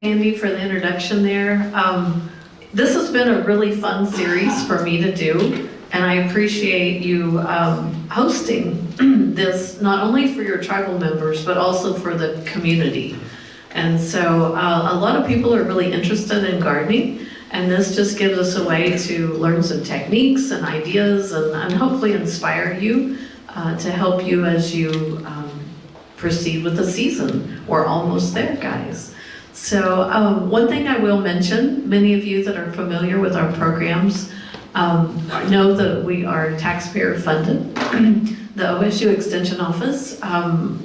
Andy, for the introduction there. This has been a really fun series for me to do, and I appreciate you hosting this, not only for your tribal members, but also for the community. And so a lot of people are really interested in gardening, and this just gives us a way to learn some techniques and ideas and hopefully inspire you to help you as you proceed with the season. We're almost there, guys. So one thing I will mention, many of you that are familiar with our programs know that we are taxpayer funded. The OSU Extension Office,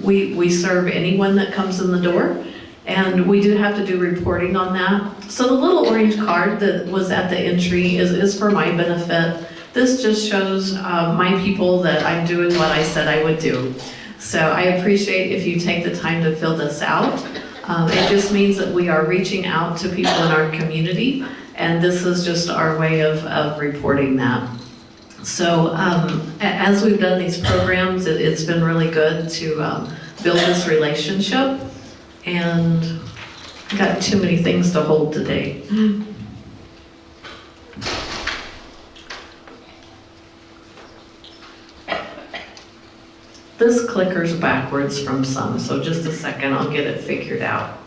we serve anyone that comes in the door, and we do have to do reporting on that. So the little orange card that was at the entry is for my benefit. This just shows my people that I'm doing what I said I would do. So I appreciate if you take the time to fill this out. It just means that we are reaching out to people in our community, and this is just our way of reporting that. So as we've done these programs, it's been really good to build this relationship, and I got too many things to hold today. This clicker's backwards from some, so just a second, I'll get it figured out.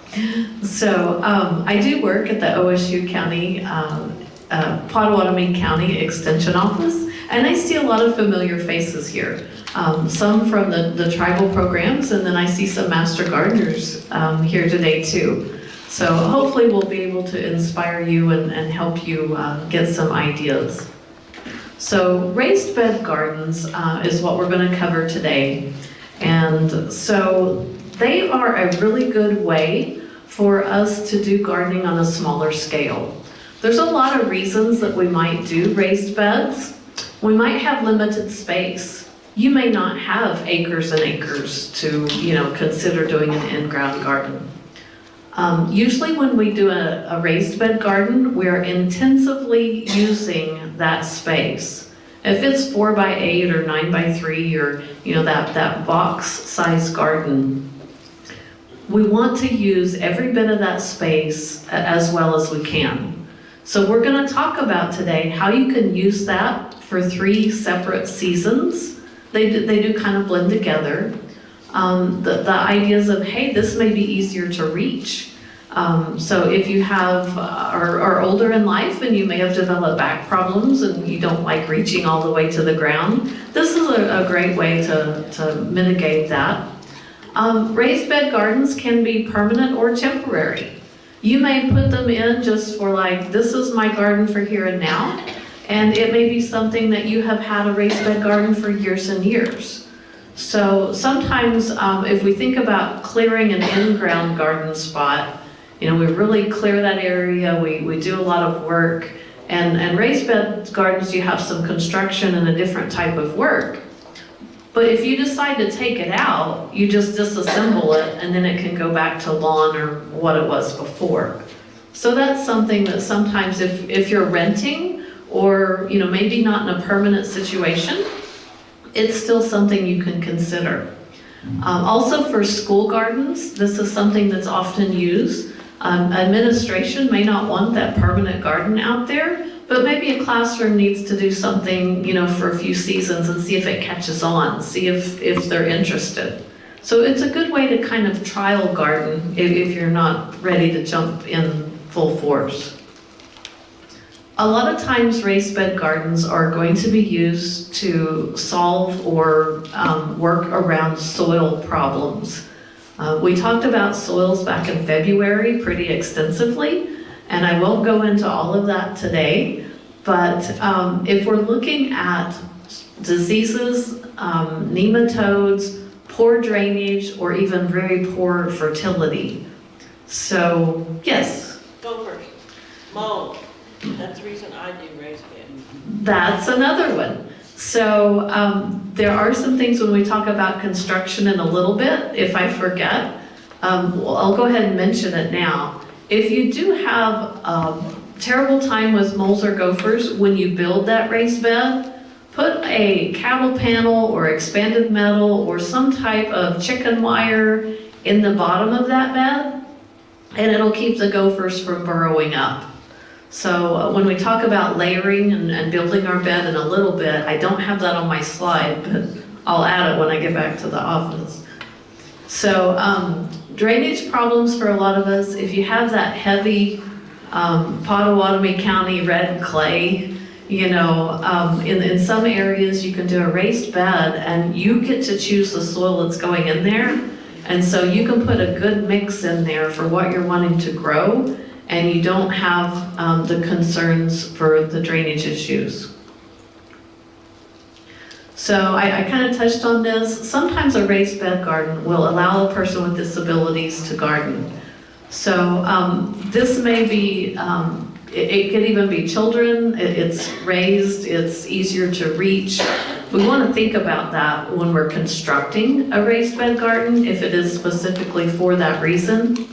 So I do work at the OSU County, Potawatomi County Extension Office, and I see a lot of familiar faces here. Some from the tribal programs, and then I see some master gardeners here today too. So hopefully we'll be able to inspire you and help you get some ideas. So raised bed gardens is what we're going to cover today. And so they are a really good way for us to do gardening on a smaller scale. There's a lot of reasons that we might do raised beds. We might have limited space. You may not have acres and acres to, consider doing an in-ground garden. Usually when we do a raised bed garden, we're intensively using that space. If it's 4x8 or 9x3 or that box size garden, we want to use every bit of that space as well as we can. So we're going to talk about today how you can use that for 3 separate seasons. They do kind of blend together. The ideas of, hey, this may be easier to reach. So if you are older in life and you may have developed back problems and you don't like reaching all the way to the ground, this is a great way to mitigate that. Raised bed gardens can be permanent or temporary. You may put them in just for this is my garden for here and now, and it may be something that you have had a raised bed garden for years and years. So sometimes if we think about clearing an in-ground garden spot, we really clear that area, we do a lot of work, and raised bed gardens, you have some construction and a different type of work. But if you decide to take it out, you just disassemble it, and then it can go back to lawn or what it was before. So that's something that sometimes if you're renting or maybe not in a permanent situation, it's still something you can consider. Also for school gardens, this is something that's often used. Administration may not want that permanent garden out there, but maybe a classroom needs to do something, for a few seasons and see if it catches on, see if they're interested. So it's a good way to kind of trial garden if you're not ready to jump in full force. A lot of times raised bed gardens are going to be used to solve or work around soil problems. We talked about soils back in February pretty extensively, and I won't go into all of that today, but if we're looking at diseases, nematodes, poor drainage, or even very poor fertility. So, yes? Go first. Mold. That's the reason I do raised bed. That's another one. So there are some things when we talk about construction in a little bit, if I forget, I'll go ahead and mention it now. If you do have a terrible time with moles or gophers when you build that raised bed, put a cattle panel or expanded metal or some type of chicken wire in the bottom of that bed, and it'll keep the gophers from burrowing up. So when we talk about layering and building our bed in a little bit, I don't have that on my slide, but I'll add it when I get back to the office. So drainage problems for a lot of us, if you have that heavy Pottawatomie County red clay, you know, in some areas you can do a raised bed and you get to choose the soil that's going in there. And so you can put a good mix in there for what you're wanting to grow, and you don't have the concerns for the drainage issues. So I kind of touched on this. Sometimes a raised bed garden will allow a person with disabilities to garden. So this may be, it could even be children, it's raised, it's easier to reach. We want to think about that when we're constructing a raised bed garden, if it is specifically for that reason.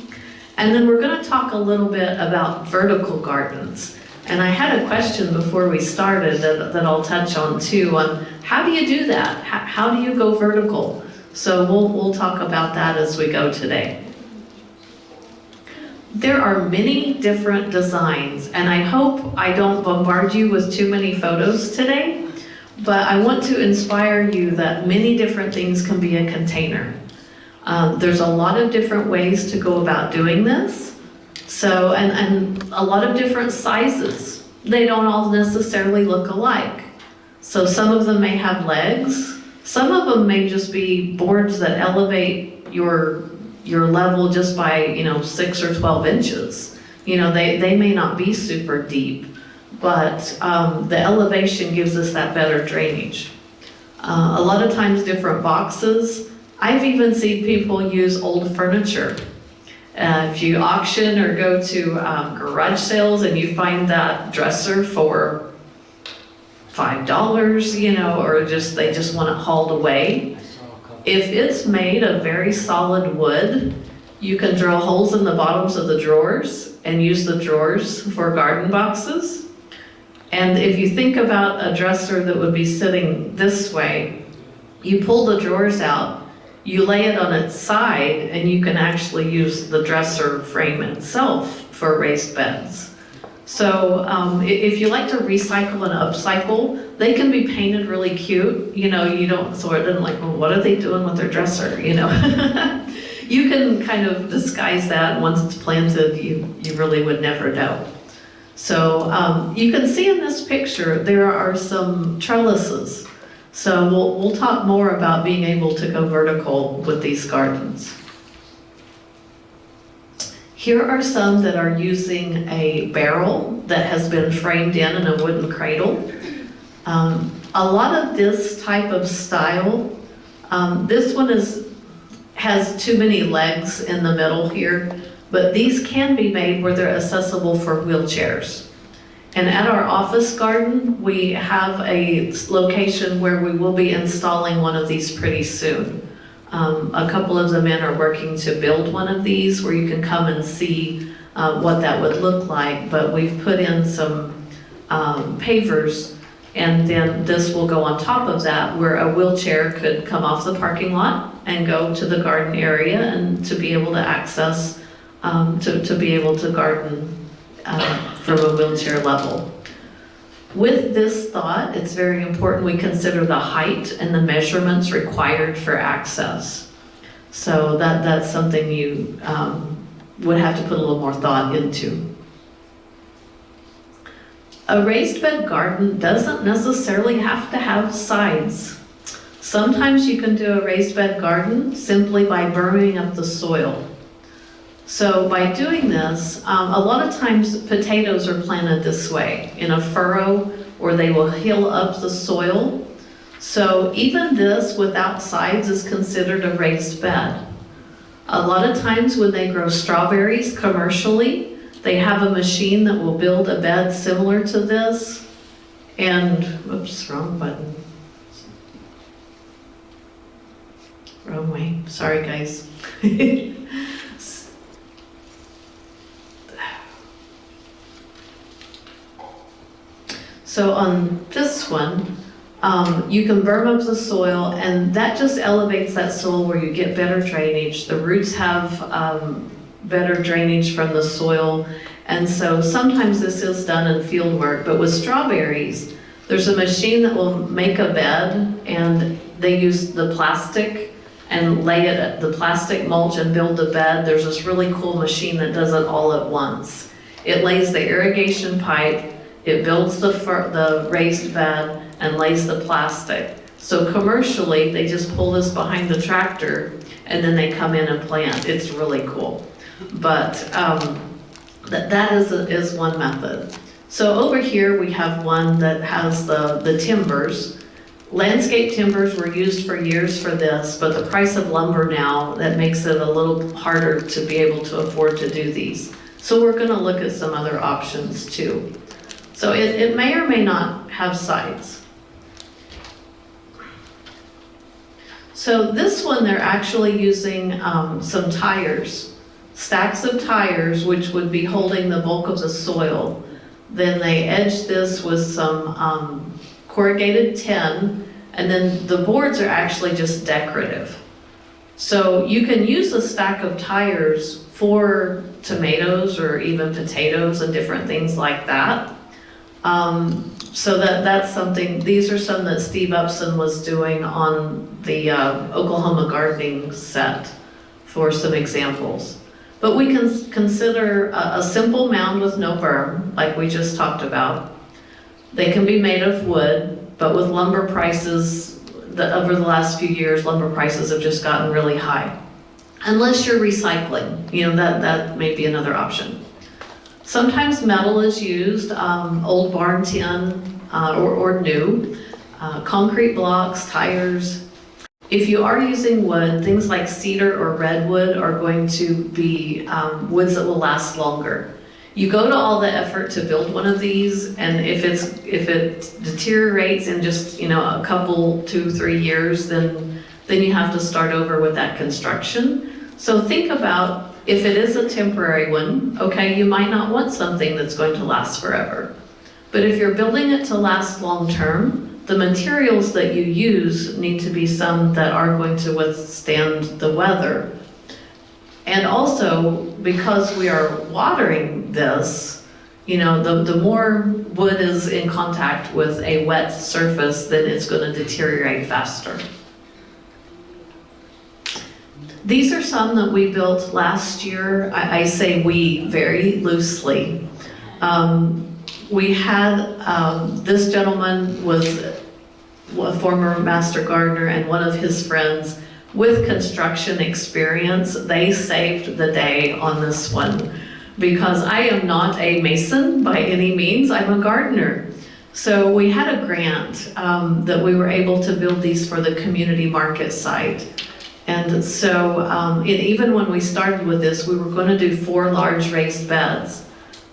And then we're going to talk a little bit about vertical gardens. And I had a question before we started that I'll touch on too, on how do you do that? How do you go vertical? So we'll talk about that as we go today. There are many different designs, and I hope I don't bombard you with too many photos today, but I want to inspire you that many different things can be a container. There's a lot of different ways to go about doing this. So, and a lot of different sizes. They don't all necessarily look alike. So some of them may have legs. Some of them may just be boards that elevate your level just by, you know, 6 or 12 inches. You know, they may not be super deep, but the elevation gives us that better drainage. A lot of times different boxes. I've even seen people use old furniture. If you auction or go to garage sales and you find that dresser for $5, you know, or they just want it hauled away. If it's made of very solid wood, you can drill holes in the bottoms of the drawers and use the drawers for garden boxes. And if you think about a dresser that would be sitting this way, you pull the drawers out, you lay it on its side, and you can actually use the dresser frame itself for raised beds. So if you like to recycle and upcycle, they can be painted really cute. You know, you don't sort of like, well, what are they doing with their dresser, you know? You can kind of disguise that. Once it's planted, you really would never know. So you can see in this picture, there are some trellises. So we'll talk more about being able to go vertical with these gardens. Here are some that are using a barrel that has been framed in a wooden cradle. A lot of this type of style, this one has too many legs in the middle here, but these can be made where they're accessible for wheelchairs. And at our office garden, we have a location where we will be installing one of these pretty soon. A couple of the men are working to build one of these where you can come and see what that would look like, but we've put in some pavers, and then this will go on top of that where a wheelchair could come off the parking lot and go to the garden area and to be able to access, to be able to garden from a wheelchair level. With this thought, it's very important we consider the height and the measurements required for access. So that's something you would have to put a little more thought into. A raised bed garden doesn't necessarily have to have sides. Sometimes you can do a raised bed garden simply by burning up the soil. So by doing this, a lot of times potatoes are planted this way, in a furrow, or they will hill up the soil. So even this without sides is considered a raised bed. A lot of times when they grow strawberries commercially, they have a machine that will build a bed similar to this. And, oops, wrong button. Wrong way, sorry guys. So on this one, you can burn up the soil, and that just elevates that soil where you get better drainage. The roots have better drainage from the soil. And so sometimes this is done in field work, but with strawberries, there's a machine that will make a bed, and they use the plastic and lay it, the plastic mulch, and build the bed. There's this really cool machine that does it all at once. It lays the irrigation pipe, it builds the raised bed, and lays the plastic. So commercially, they just pull this behind the tractor, and then they come in and plant. It's really cool. But that is one method. So over here, we have one that has the timbers. Landscape timbers were used for years for this, but the price of lumber now, that makes it a little harder to be able to afford to do these. So we're gonna look at some other options too. So it may or may not have sides. So this one, they're actually using some tires, stacks of tires, which would be holding the bulk of the soil. Then they edge this with some corrugated tin, and then the boards are actually just decorative. So you can use a stack of tires for tomatoes or even potatoes and different things like that. So that's something, these are some that Steve Upson was doing on the Oklahoma gardening set for some examples. But we can consider a simple mound with no berm, like we just talked about. They can be made of wood, but with lumber prices, over the last few years, lumber prices have just gotten really high. Unless you're recycling, that may be another option. Sometimes metal is used, old barn tin or new, concrete blocks, tires. If you are using wood, things like cedar or redwood are going to be woods that will last longer. You go to all the effort to build one of these, and if it deteriorates in just a couple, 2-3 years, then you have to start over with that construction. So think about, if it is a temporary one, okay, you might not want something that's going to last forever. But if you're building it to last long term, the materials that you use need to be some that are going to withstand the weather. And also, because we are watering this, the more wood is in contact with a wet surface, then it's going to deteriorate faster. These are some that we built last year. I say we very loosely. We had, this gentleman was a former master gardener, and one of his friends with construction experience, they saved the day on this one, because I am not a mason by any means, I'm a gardener. So we had a grant that we were able to build these for the community market site. And so even when we started with this, we were going to do 4 large raised beds.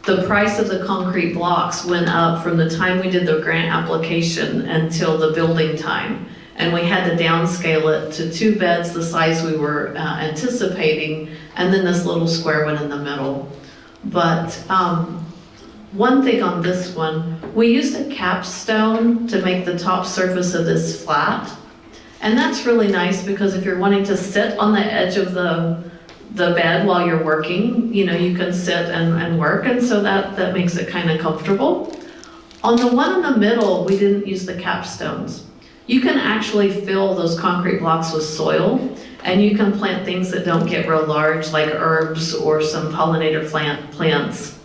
The price of the concrete blocks went up from the time we did the grant application until the building time. And we had to downscale it to 2 beds, the size we were anticipating, and then this little square one in the middle. But one thing on this one, we used a capstone to make the top surface of this flat. And that's really nice, because if you're wanting to sit on the edge of the bed while you're working, you can sit and work, and so that makes it kind of comfortable. On the one in the middle, we didn't use the capstones. You can actually fill those concrete blocks with soil, and you can plant things that don't get real large, like herbs or some pollinator plants.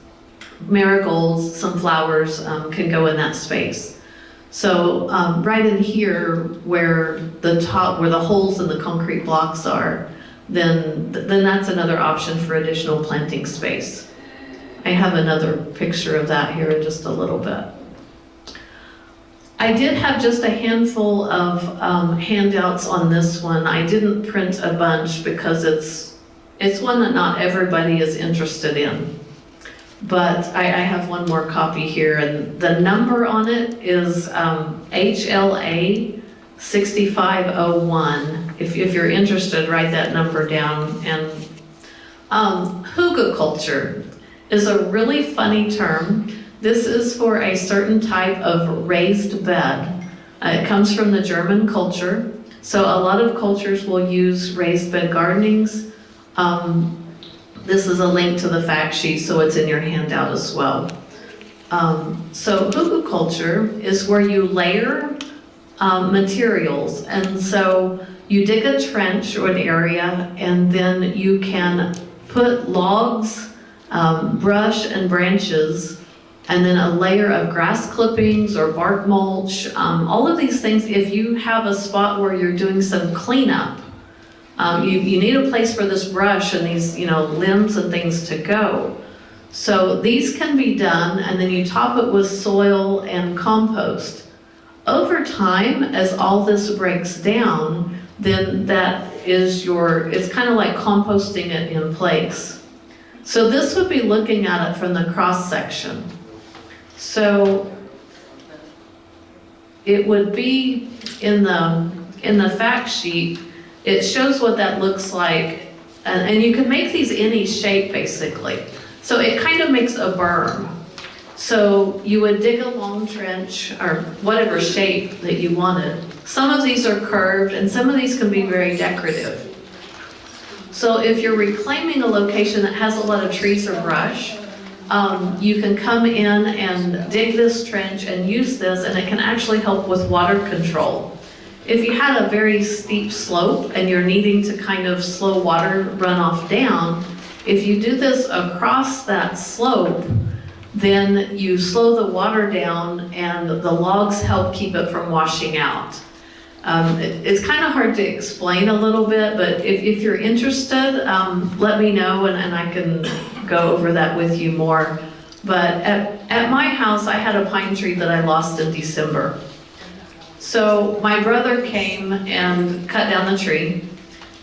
Marigolds, some flowers can go in that space. So right in here, where the holes in the concrete blocks are, then that's another option for additional planting space. I have another picture of that here in just a little bit. I did have just a handful of handouts on this one. I didn't print a bunch because it's one that not everybody is interested in. But I have one more copy here, and the number on it is HLA 6501. If you're interested, write that number down. And hugelkultur is a really funny term. This is for a certain type of raised bed. It comes from the German culture. So a lot of cultures will use raised bed gardenings. This is a link to the fact sheet, so it's in your handout as well. So hugelkultur is where you layer materials, and so you dig a trench or an area, and then you can put logs, brush and branches, and then a layer of grass clippings or bark mulch, all of these things. If you have a spot where you're doing some cleanup, you need a place for this brush and these, limbs and things to go. So these can be done, and then you top it with soil and compost. Over time, as all this breaks down, then it's kind of like composting it in place. So this would be looking at it from the cross section. So it would be in the fact sheet, it shows what that looks like, and you can make these any shape basically. So it kind of makes a berm. So you would dig a long trench or whatever shape that you wanted. Some of these are curved and some of these can be very decorative. So if you're reclaiming a location that has a lot of trees or brush, you can come in and dig this trench and use this, and it can actually help with water control. If you had a very steep slope and you're needing to kind of slow water runoff down, if you do this across that slope, then you slow the water down and the logs help keep it from washing out. It's kind of hard to explain a little bit, but if you're interested, let me know and I can go over that with you more. But at my house, I had a pine tree that I lost in December. So my brother came and cut down the tree,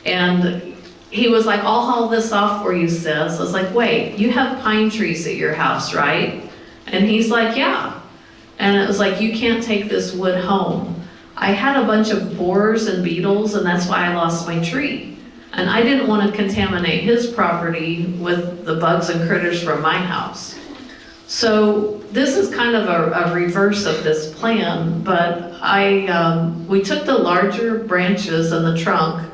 and he was like, "I'll haul this off for you, sis." I was like, "Wait, you have pine trees at your house, right?" And he's like, "Yeah." And it was like, "You can't take this wood home." I had a bunch of borers and beetles, and that's why I lost my tree. And I didn't want to contaminate his property with the bugs and critters from my house. So this is kind of a reverse of this plan, but we took the larger branches and the trunk,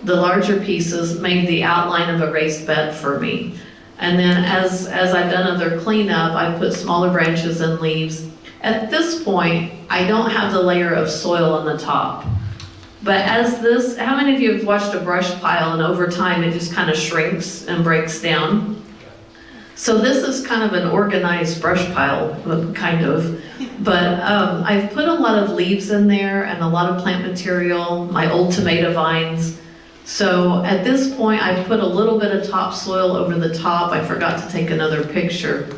the larger pieces, made the outline of a raised bed for me. And then as I've done other cleanup, I put smaller branches and leaves. At this point, I don't have the layer of soil on the top. But how many of you have watched a brush pile and over time it just kind of shrinks and breaks down? So this is kind of an organized brush pile, kind of. But I've put a lot of leaves in there and a lot of plant material, my old tomato vines. So at this point, I've put a little bit of topsoil over the top. I forgot to take another picture.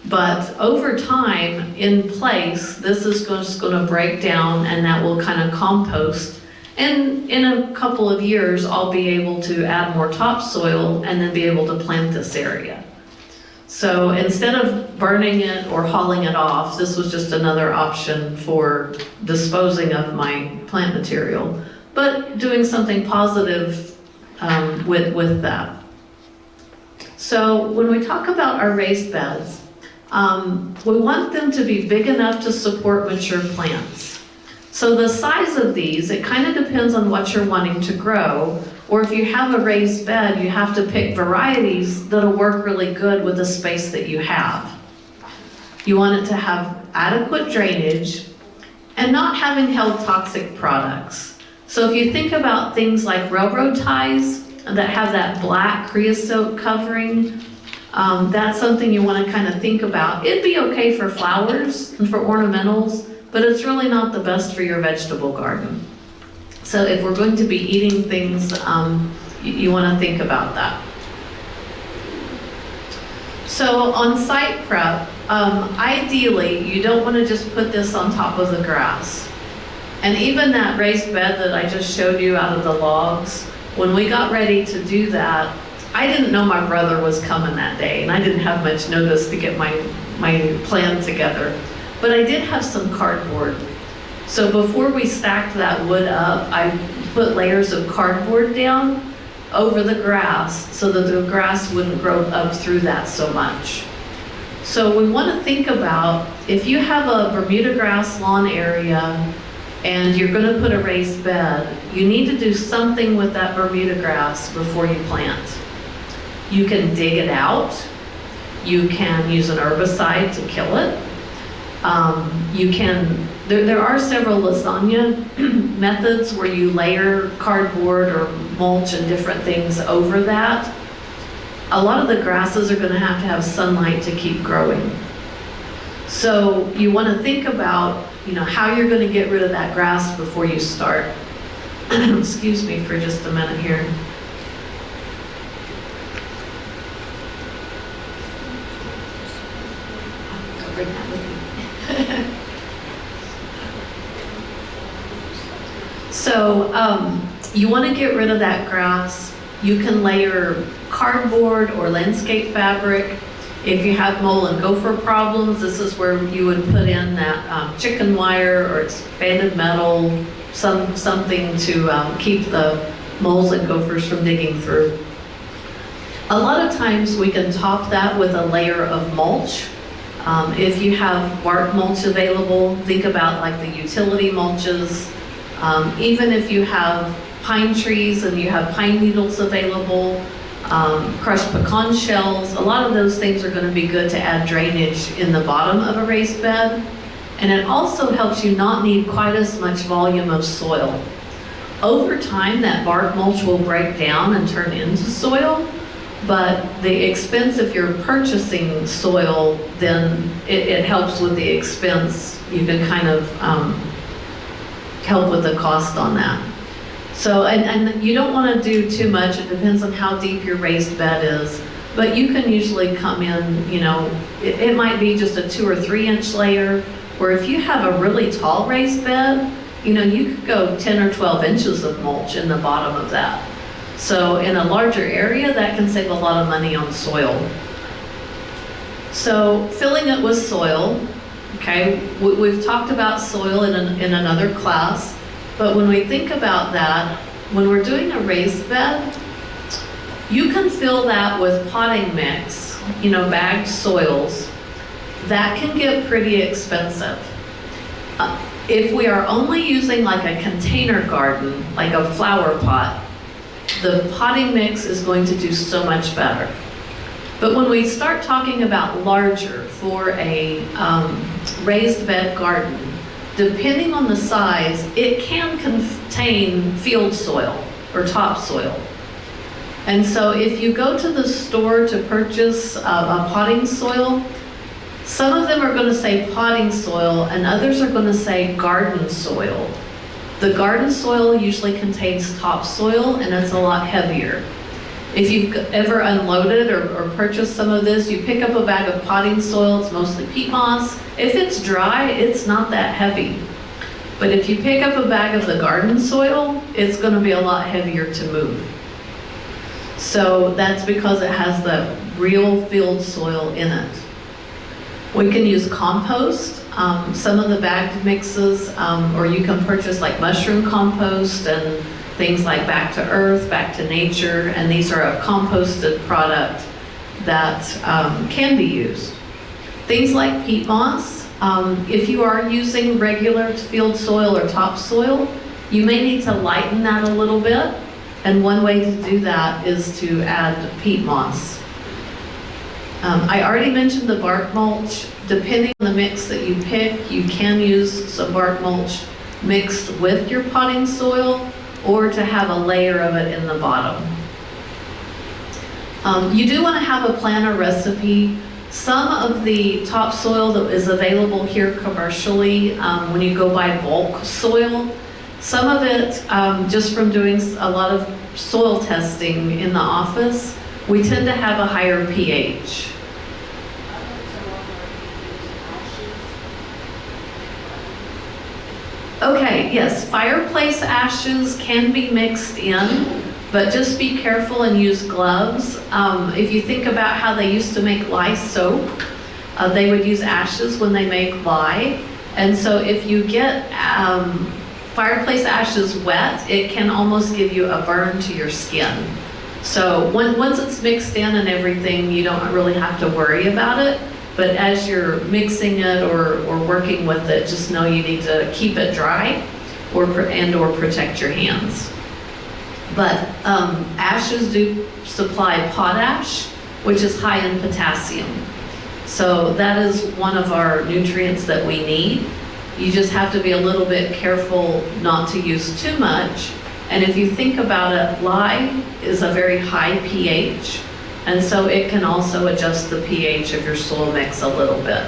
But over time, in place, this is just going to break down and that will kind of compost. And in a couple of years, I'll be able to add more topsoil and then be able to plant this area. So instead of burning it or hauling it off, this was just another option for disposing of my plant material, but doing something positive with that. So when we talk about our raised beds, we want them to be big enough to support mature plants. So the size of these, it kind of depends on what you're wanting to grow, or if you have a raised bed, you have to pick varieties that'll work really good with the space that you have. You want it to have adequate drainage and not having held toxic products. So if you think about things like railroad ties that have that black creosote covering, that's something you want to kind of think about. It'd be okay for flowers and for ornamentals, but it's really not the best for your vegetable garden. So if we're going to be eating things, you want to think about that. So on site prep, ideally, you don't want to just put this on top of the grass. And even that raised bed that I just showed you out of the logs, when we got ready to do that, I didn't know my brother was coming that day, and I didn't have much notice to get my plan together. But I did have some cardboard. So before we stacked that wood up, I put layers of cardboard down over the grass so that the grass wouldn't grow up through that so much. So we want to think about, if you have a Bermuda grass lawn area and you're going to put a raised bed, you need to do something with that Bermuda grass before you plant. You can dig it out. You can use an herbicide to kill it. There are several lasagna methods where you layer cardboard or mulch and different things over that. A lot of the grasses are going to have sunlight to keep growing. So you want to think about, how you're going to get rid of that grass before you start. Excuse me for just a minute here. I'll bring that with me. So you want to get rid of that grass. You can layer cardboard or landscape fabric. If you have mole and gopher problems, this is where you would put in that chicken wire or expanded metal, something to keep the moles and gophers from digging through. A lot of times we can top that with a layer of mulch. If you have bark mulch available, think about like the utility mulches. Even if you have pine trees and you have pine needles available, crushed pecan shells, a lot of those things are going to be good to add drainage in the bottom of a raised bed. And it also helps you not need quite as much volume of soil. Over time, that bark mulch will break down and turn into soil, but the expense, if you're purchasing soil, then it helps with the expense. You can kind of help with the cost on that. So, and you don't want to do too much. It depends on how deep your raised bed is. But you can usually come in, it might be just a 2 or 3 inch layer, or if you have a really tall raised bed, you could go 10 or 12 inches of mulch in the bottom of that. So in a larger area, that can save a lot of money on soil. So filling it with soil, okay, we've talked about soil in another class. But when we think about that, when we're doing a raised bed, you can fill that with potting mix, bagged soils. That can get pretty expensive. If we are only using like a container garden, like a flower pot, the potting mix is going to do so much better. But when we start talking about larger for a raised bed garden, depending on the size, it can contain field soil or topsoil. And so if you go to the store to purchase a potting soil, some of them are going to say potting soil and others are going to say garden soil. The garden soil usually contains topsoil and it's a lot heavier. If you've ever unloaded or purchased some of this, you pick up a bag of potting soil, it's mostly peat moss. If it's dry, it's not that heavy. But if you pick up a bag of the garden soil, it's going to be a lot heavier to move. So that's because it has the real field soil in it. We can use compost. Some of the bagged mixes, or you can purchase like mushroom compost and things like Back to Earth, Back to Nature, and these are a composted product that can be used. Things like peat moss, if you are using regular field soil or topsoil, you may need to lighten that a little bit, and one way to do that is to add peat moss. I already mentioned the bark mulch. Depending on the mix that you pick, you can use some bark mulch mixed with your potting soil or to have a layer of it in the bottom. You do want to have a plan or recipe. Some of the topsoil that is available here commercially, when you go buy bulk soil, some of it, just from doing a lot of soil testing in the office, we tend to have a higher pH. Okay, yes, fireplace ashes can be mixed in, but just be careful and use gloves. If you think about how they used to make lye soap, they would use ashes when they make lye. And so if you get fireplace ashes wet, it can almost give you a burn to your skin. So once it's mixed in and everything, you don't really have to worry about it. But as you're mixing it or working with it, just know you need to keep it dry or protect your hands. But ashes do supply potash, which is high in potassium. So that is one of our nutrients that we need. You just have to be a little bit careful not to use too much. And if you think about it, lye is a very high pH, and so it can also adjust the pH of your soil mix a little bit.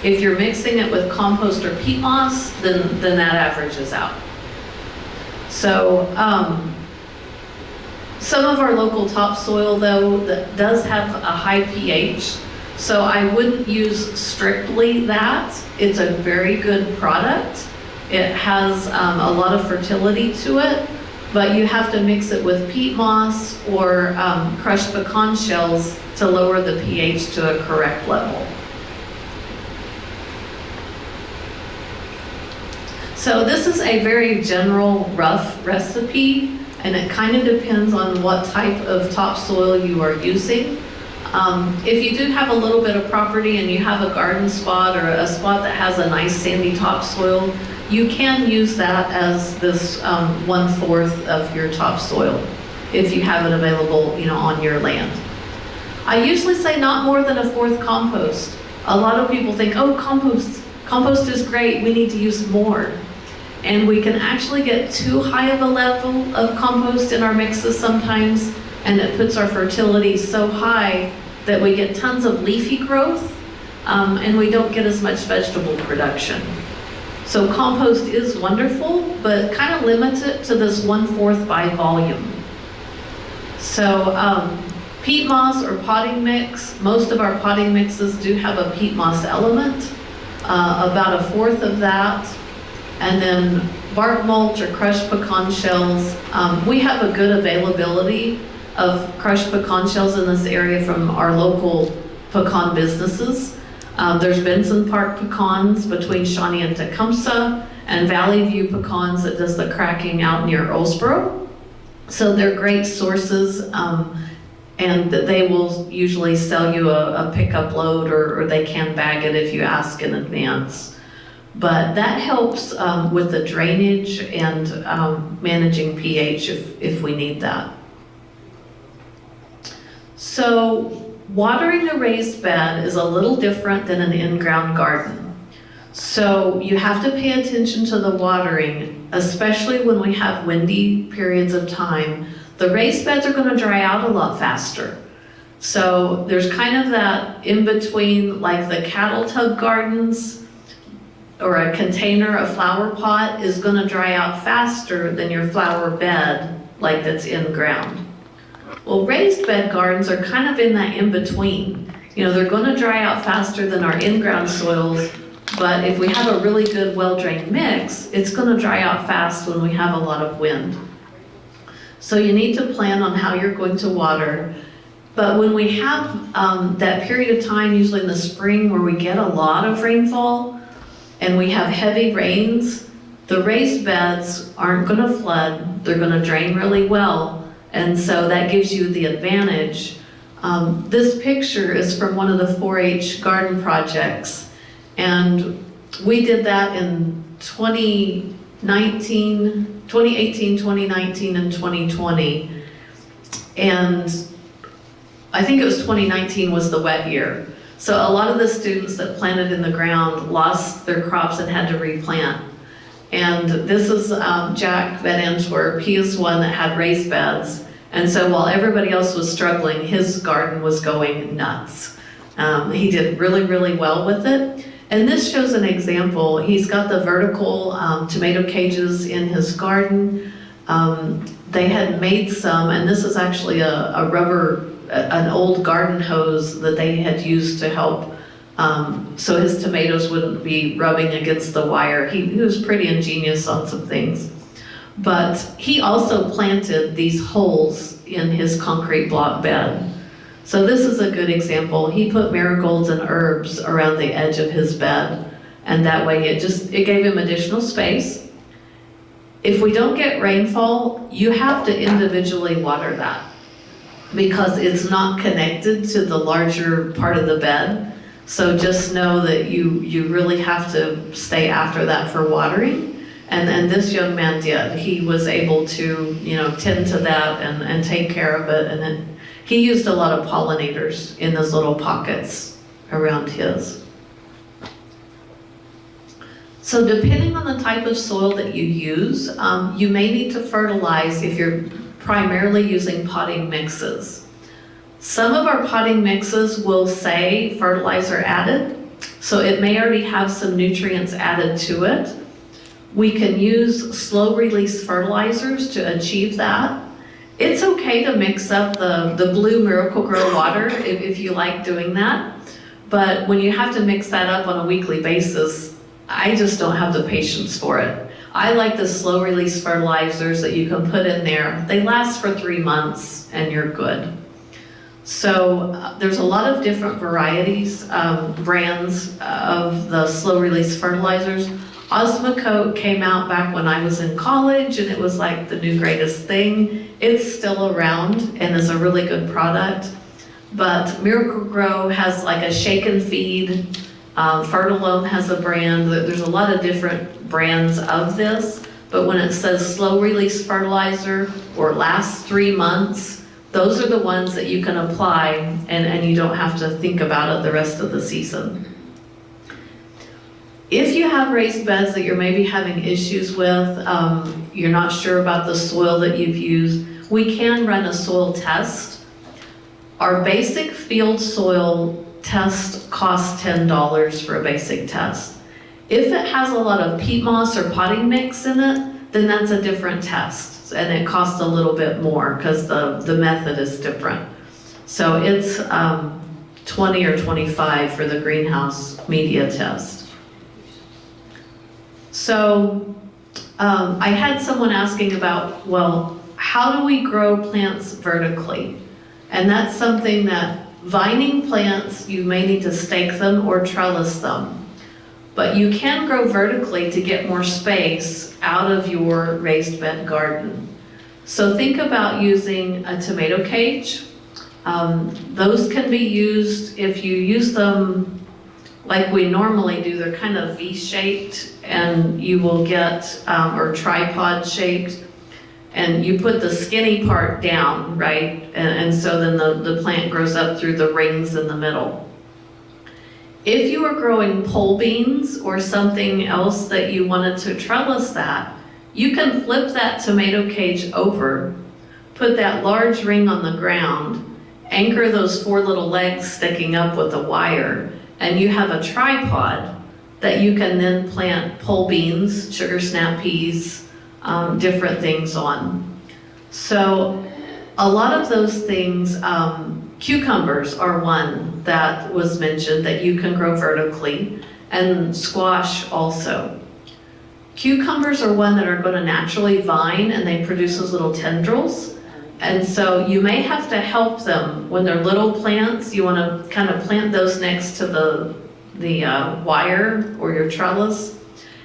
If you're mixing it with compost or peat moss, then that averages out. So some of our local topsoil, though, that does have a high pH, so I wouldn't use strictly that. It's a very good product. It has a lot of fertility to it, but you have to mix it with peat moss or crushed pecan shells to lower the pH to a correct level. So this is a very general, rough recipe, and it kind of depends on what type of topsoil you are using. If you do have a little bit of property and you have a garden spot or a spot that has a nice sandy topsoil, you can use that as this 1/4 of your topsoil if you have it available, on your land. I usually say not more than 1/4 compost. A lot of people think, oh, compost is great, we need to use more. And we can actually get too high of a level of compost in our mixes sometimes, and it puts our fertility so high that we get tons of leafy growth, and we don't get as much vegetable production. So compost is wonderful, but kind of limit it to this 1/4 by volume. So peat moss or potting mix, most of our potting mixes do have a peat moss element, about 1/4 of that. And then bark mulch or crushed pecan shells. We have a good availability of crushed pecan shells in this area from our local pecan businesses. There's Benson Park Pecans between Shawnee and Tecumseh, and Valley View Pecans that does the cracking out near Owlsboro. So they're great sources, and they will usually sell you a pickup load, or they can bag it if you ask in advance. But that helps with the drainage and managing pH if we need that. So watering a raised bed is a little different than an in-ground garden. So you have to pay attention to the watering, especially when we have windy periods of time. The raised beds are going to dry out a lot faster. So there's kind of that in between, like the cattle tub gardens, or a container, a flower pot is going to dry out faster than your flower bed, like that's in ground. Well, raised bed gardens are kind of in that in between. They're going to dry out faster than our in-ground soils, but if we have a really good well-drained mix, it's going to dry out fast when we have a lot of wind. So you need to plan on how you're going to water. But when we have that period of time, usually in the spring, where we get a lot of rainfall, and we have heavy rains, the raised beds aren't going to flood. They're going to drain really well, and so that gives you the advantage. This picture is from one of the 4-H garden projects, and we did that in 2018, 2019, and 2020. And I think it was 2019 was the wet year. So a lot of the students that planted in the ground lost their crops and had to replant. And this is Jack Van Antwerp. He is one that had raised beds. And so while everybody else was struggling, his garden was going nuts. He did really, really well with it. And this shows an example. He's got the vertical tomato cages in his garden. They had made some, and this is actually an old garden hose that they had used to help so his tomatoes wouldn't be rubbing against the wire. He was pretty ingenious on some things. But he also planted these holes in his concrete block bed. So this is a good example. He put marigolds and herbs around the edge of his bed, and that way it gave him additional space. If we don't get rainfall, you have to individually water that, because it's not connected to the larger part of the bed. So just know that you really have to stay after that for watering. And this young man did. He was able to, tend to that and take care of it. And then he used a lot of pollinators in those little pockets around his. So depending on the type of soil that you use, you may need to fertilize if you're primarily using potting mixes. Some of our potting mixes will say fertilizer added, so it may already have some nutrients added to it. We can use slow release fertilizers to achieve that. It's okay to mix up the blue Miracle-Gro water if you like doing that, but when you have to mix that up on a weekly basis, I just don't have the patience for it. I like the slow release fertilizers that you can put in there. They last for 3 months and you're good. So there's a lot of different varieties, brands of the slow release fertilizers. Osmocote came out back when I was in college and it was like the new greatest thing. It's still around and is a really good product. But Miracle-Gro has like a shake and feed. Fertilome has a brand. There's a lot of different brands of this, but when it says slow release fertilizer or lasts 3 months, those are the ones that you can apply and you don't have to think about it the rest of the season. If you have raised beds that you're maybe having issues with, you're not sure about the soil that you've used, we can run a soil test. Our basic field soil test costs $10 for a basic test. If it has a lot of peat moss or potting mix in it, then that's a different test and it costs a little bit more because the method is different. So it's 20 or 25 for the greenhouse media test. So I had someone asking about, well, how do we grow plants vertically? And that's something that vining plants, you may need to stake them or trellis them. But you can grow vertically to get more space out of your raised bed garden. So think about using a tomato cage. Those can be used, if you use them like we normally do, they're kind of V-shaped and you will get, or tripod shaped. And you put the skinny part down, right? And so then the plant grows up through the rings in the middle. If you are growing pole beans or something else that you wanted to trellis that, you can flip that tomato cage over, put that large ring on the ground, anchor those 4 little legs sticking up with a wire, and you have a tripod that you can then plant pole beans, sugar snap peas, different things on. So a lot of those things, cucumbers are one that was mentioned that you can grow vertically, and squash also. Cucumbers are one that are going to naturally vine and they produce those little tendrils. And so you may have to help them when they're little plants. You want to kind of plant those next to the wire or your trellis.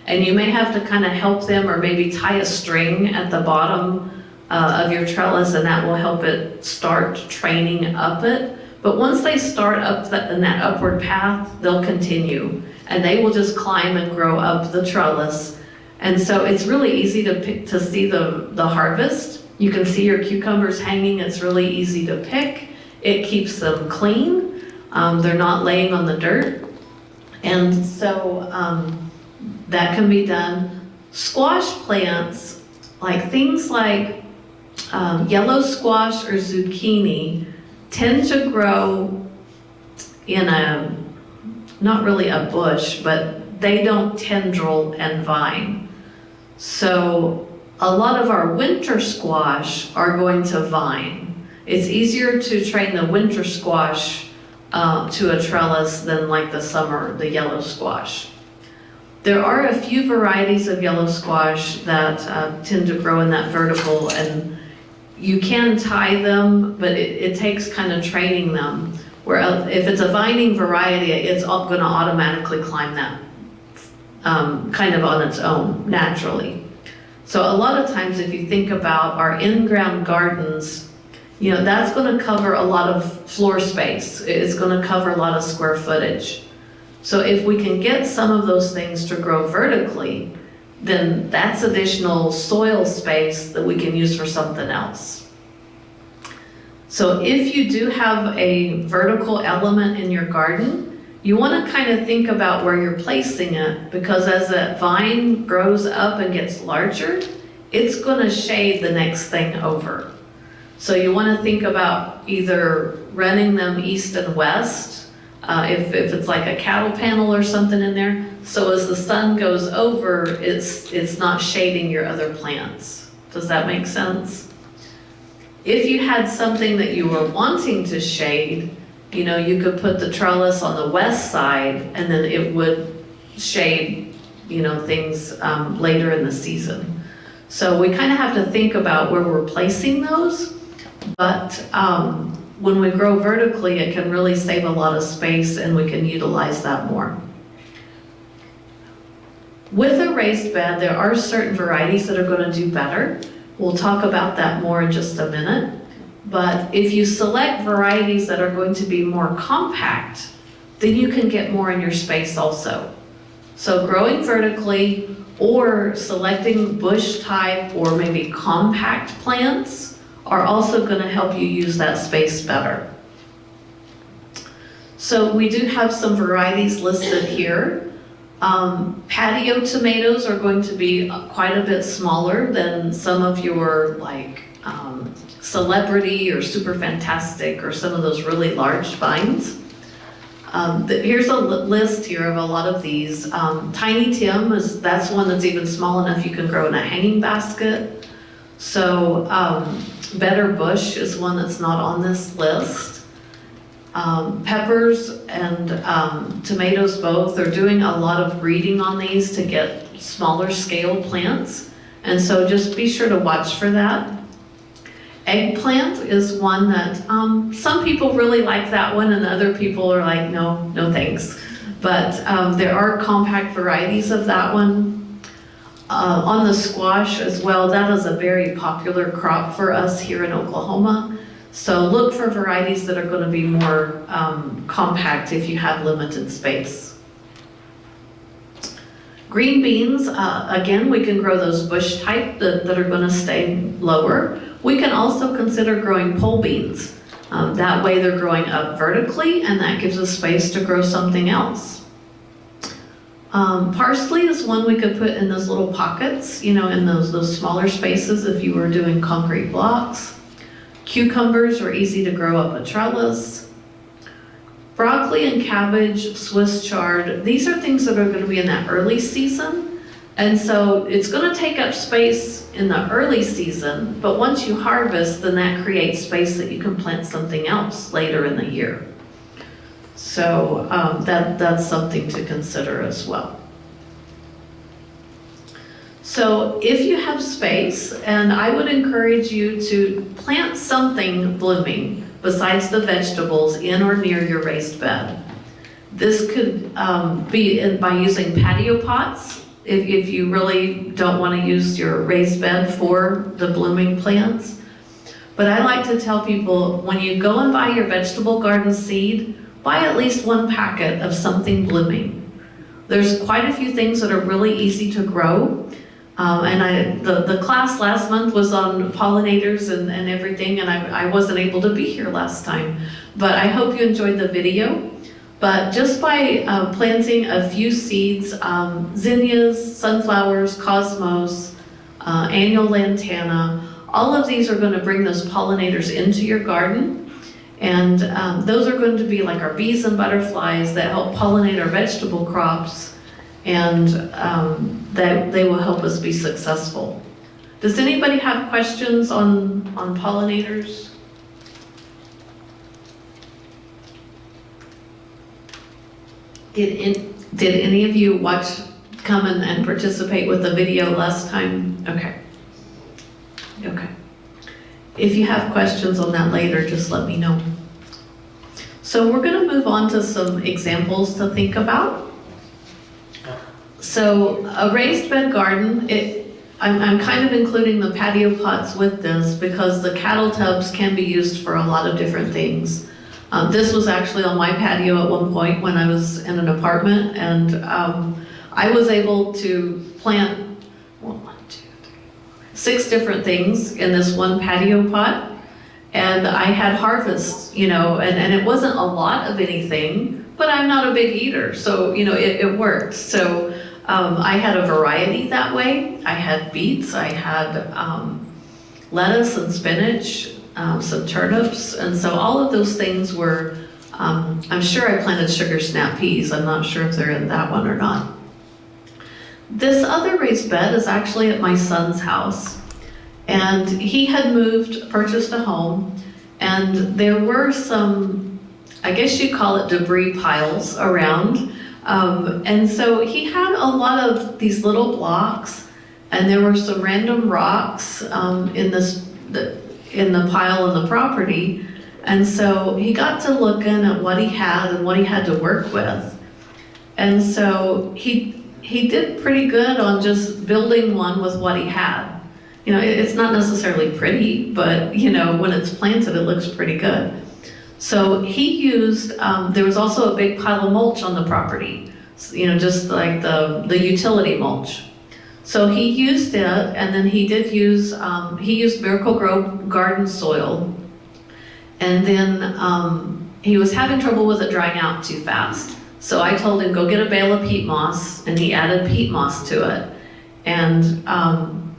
And you may have to kind of help them or maybe tie a string at the bottom of your trellis, and that will help it start training up it. But once they start up in that upward path, they'll continue and they will just climb and grow up the trellis. And so it's really easy to see the harvest. You can see your cucumbers hanging. It's really easy to pick. It keeps them clean. They're not laying on the dirt. And so that can be done. Squash plants, like things like yellow squash or zucchini, tend to grow in not really a bush, but they don't tendril and vine. So a lot of our winter squash are going to vine. It's easier to train the winter squash to a trellis than like the yellow squash. There are a few varieties of yellow squash that tend to grow in that vertical, and you can tie them, but it takes kind of training them. Where if it's a vining variety, it's going to automatically climb that kind of on its own, naturally. So a lot of times if you think about our in-ground gardens, that's going to cover a lot of floor space. It's going to cover a lot of square footage. So if we can get some of those things to grow vertically, then that's additional soil space that we can use for something else. So if you do have a vertical element in your garden, you want to kind of think about where you're placing it, because as that vine grows up and gets larger, it's going to shade the next thing over. So you want to think about either running them east and west, if it's like a cattle panel or something in there, so as the sun goes over, it's not shading your other plants. Does that make sense? If you had something that you were wanting to shade, you know, you could put the trellis on the west side and then it would shade, you know, things later in the season. So we kind of have to think about where we're placing those, but when we grow vertically, it can really save a lot of space and we can utilize that more. With a raised bed, there are certain varieties that are going to do better. We'll talk about that more in just a minute. But if you select varieties that are going to be more compact, then you can get more in your space also. So growing vertically or selecting bush type or maybe compact plants are also going to help you use that space better. So we do have some varieties listed here. Patio tomatoes are going to be quite a bit smaller than some of your like Celebrity or Super Fantastic or some of those really large vines. Here's a list here of a lot of these. Tiny Tim, that's one that's even small enough you can grow in a hanging basket. So Better Bush is one that's not on this list. Peppers and tomatoes both are doing a lot of breeding on these to get smaller scale plants. And so just be sure to watch for that. Eggplant is one that some people really like that one and other people are like, no thanks. But there are compact varieties of that one. On the squash as well, that is a very popular crop for us here in Oklahoma. So look for varieties that are going to be more compact if you have limited space. Green beans, again, we can grow those bush type that are going to stay lower. We can also consider growing pole beans. That way they're growing up vertically and that gives us space to grow something else. Parsley is one we could put in those little pockets, you know, in those smaller spaces if you were doing concrete blocks. Cucumbers are easy to grow up a trellis. Broccoli and cabbage, Swiss chard, these are things that are going to be in that early season. And so it's going to take up space in the early season, but once you harvest, then that creates space that you can plant something else later in the year. So that's something to consider as well. So if you have space, and I would encourage you to plant something blooming besides the vegetables in or near your raised bed. This could be by using patio pots if you really don't want to use your raised bed for the blooming plants. But I like to tell people, when you go and buy your vegetable garden seed, buy at least one packet of something blooming. There's quite a few things that are really easy to grow. The class last month was on pollinators and everything, and I wasn't able to be here last time. But I hope you enjoyed the video. But just by planting a few seeds, zinnias, sunflowers, cosmos, annual lantana, all of these are going to bring those pollinators into your garden. And those are going to be like our bees and butterflies that help pollinate our vegetable crops, and that they will help us be successful. Does anybody have questions on pollinators? Did any of you come and participate with the video last time? Okay. If you have questions on that later, just let me know. So we're going to move on to some examples to think about. So a raised bed garden, I'm kind of including the patio pots with this because the cattle tubs can be used for a lot of different things. This was actually on my patio at one point when I was in an apartment, and I was able to plant 6 different things in this one patio pot. And I had harvest, and it wasn't a lot of anything, but I'm not a big eater, so, it worked. So I had a variety that way. I had beets, I had lettuce and spinach, some turnips, and so all of those things were, I'm sure I planted sugar snap peas. I'm not sure if they're in that one or not. This other raised bed is actually at my son's house. And he had purchased a home, and there were some, I guess you'd call it debris piles around. And so he had a lot of these little blocks, and there were some random rocks in the pile on the property. And so he got to looking at what he had and what he had to work with. And so he did pretty good on just building one with what he had. It's not necessarily pretty, but when it's planted, it looks pretty good. So he used, there was also a big pile of mulch on the property, just like the utility mulch. So he used it, and then he did use, he used Miracle-Gro garden soil, and then he was having trouble with it drying out too fast. So I told him, go get a bale of peat moss, and he added peat moss to it. And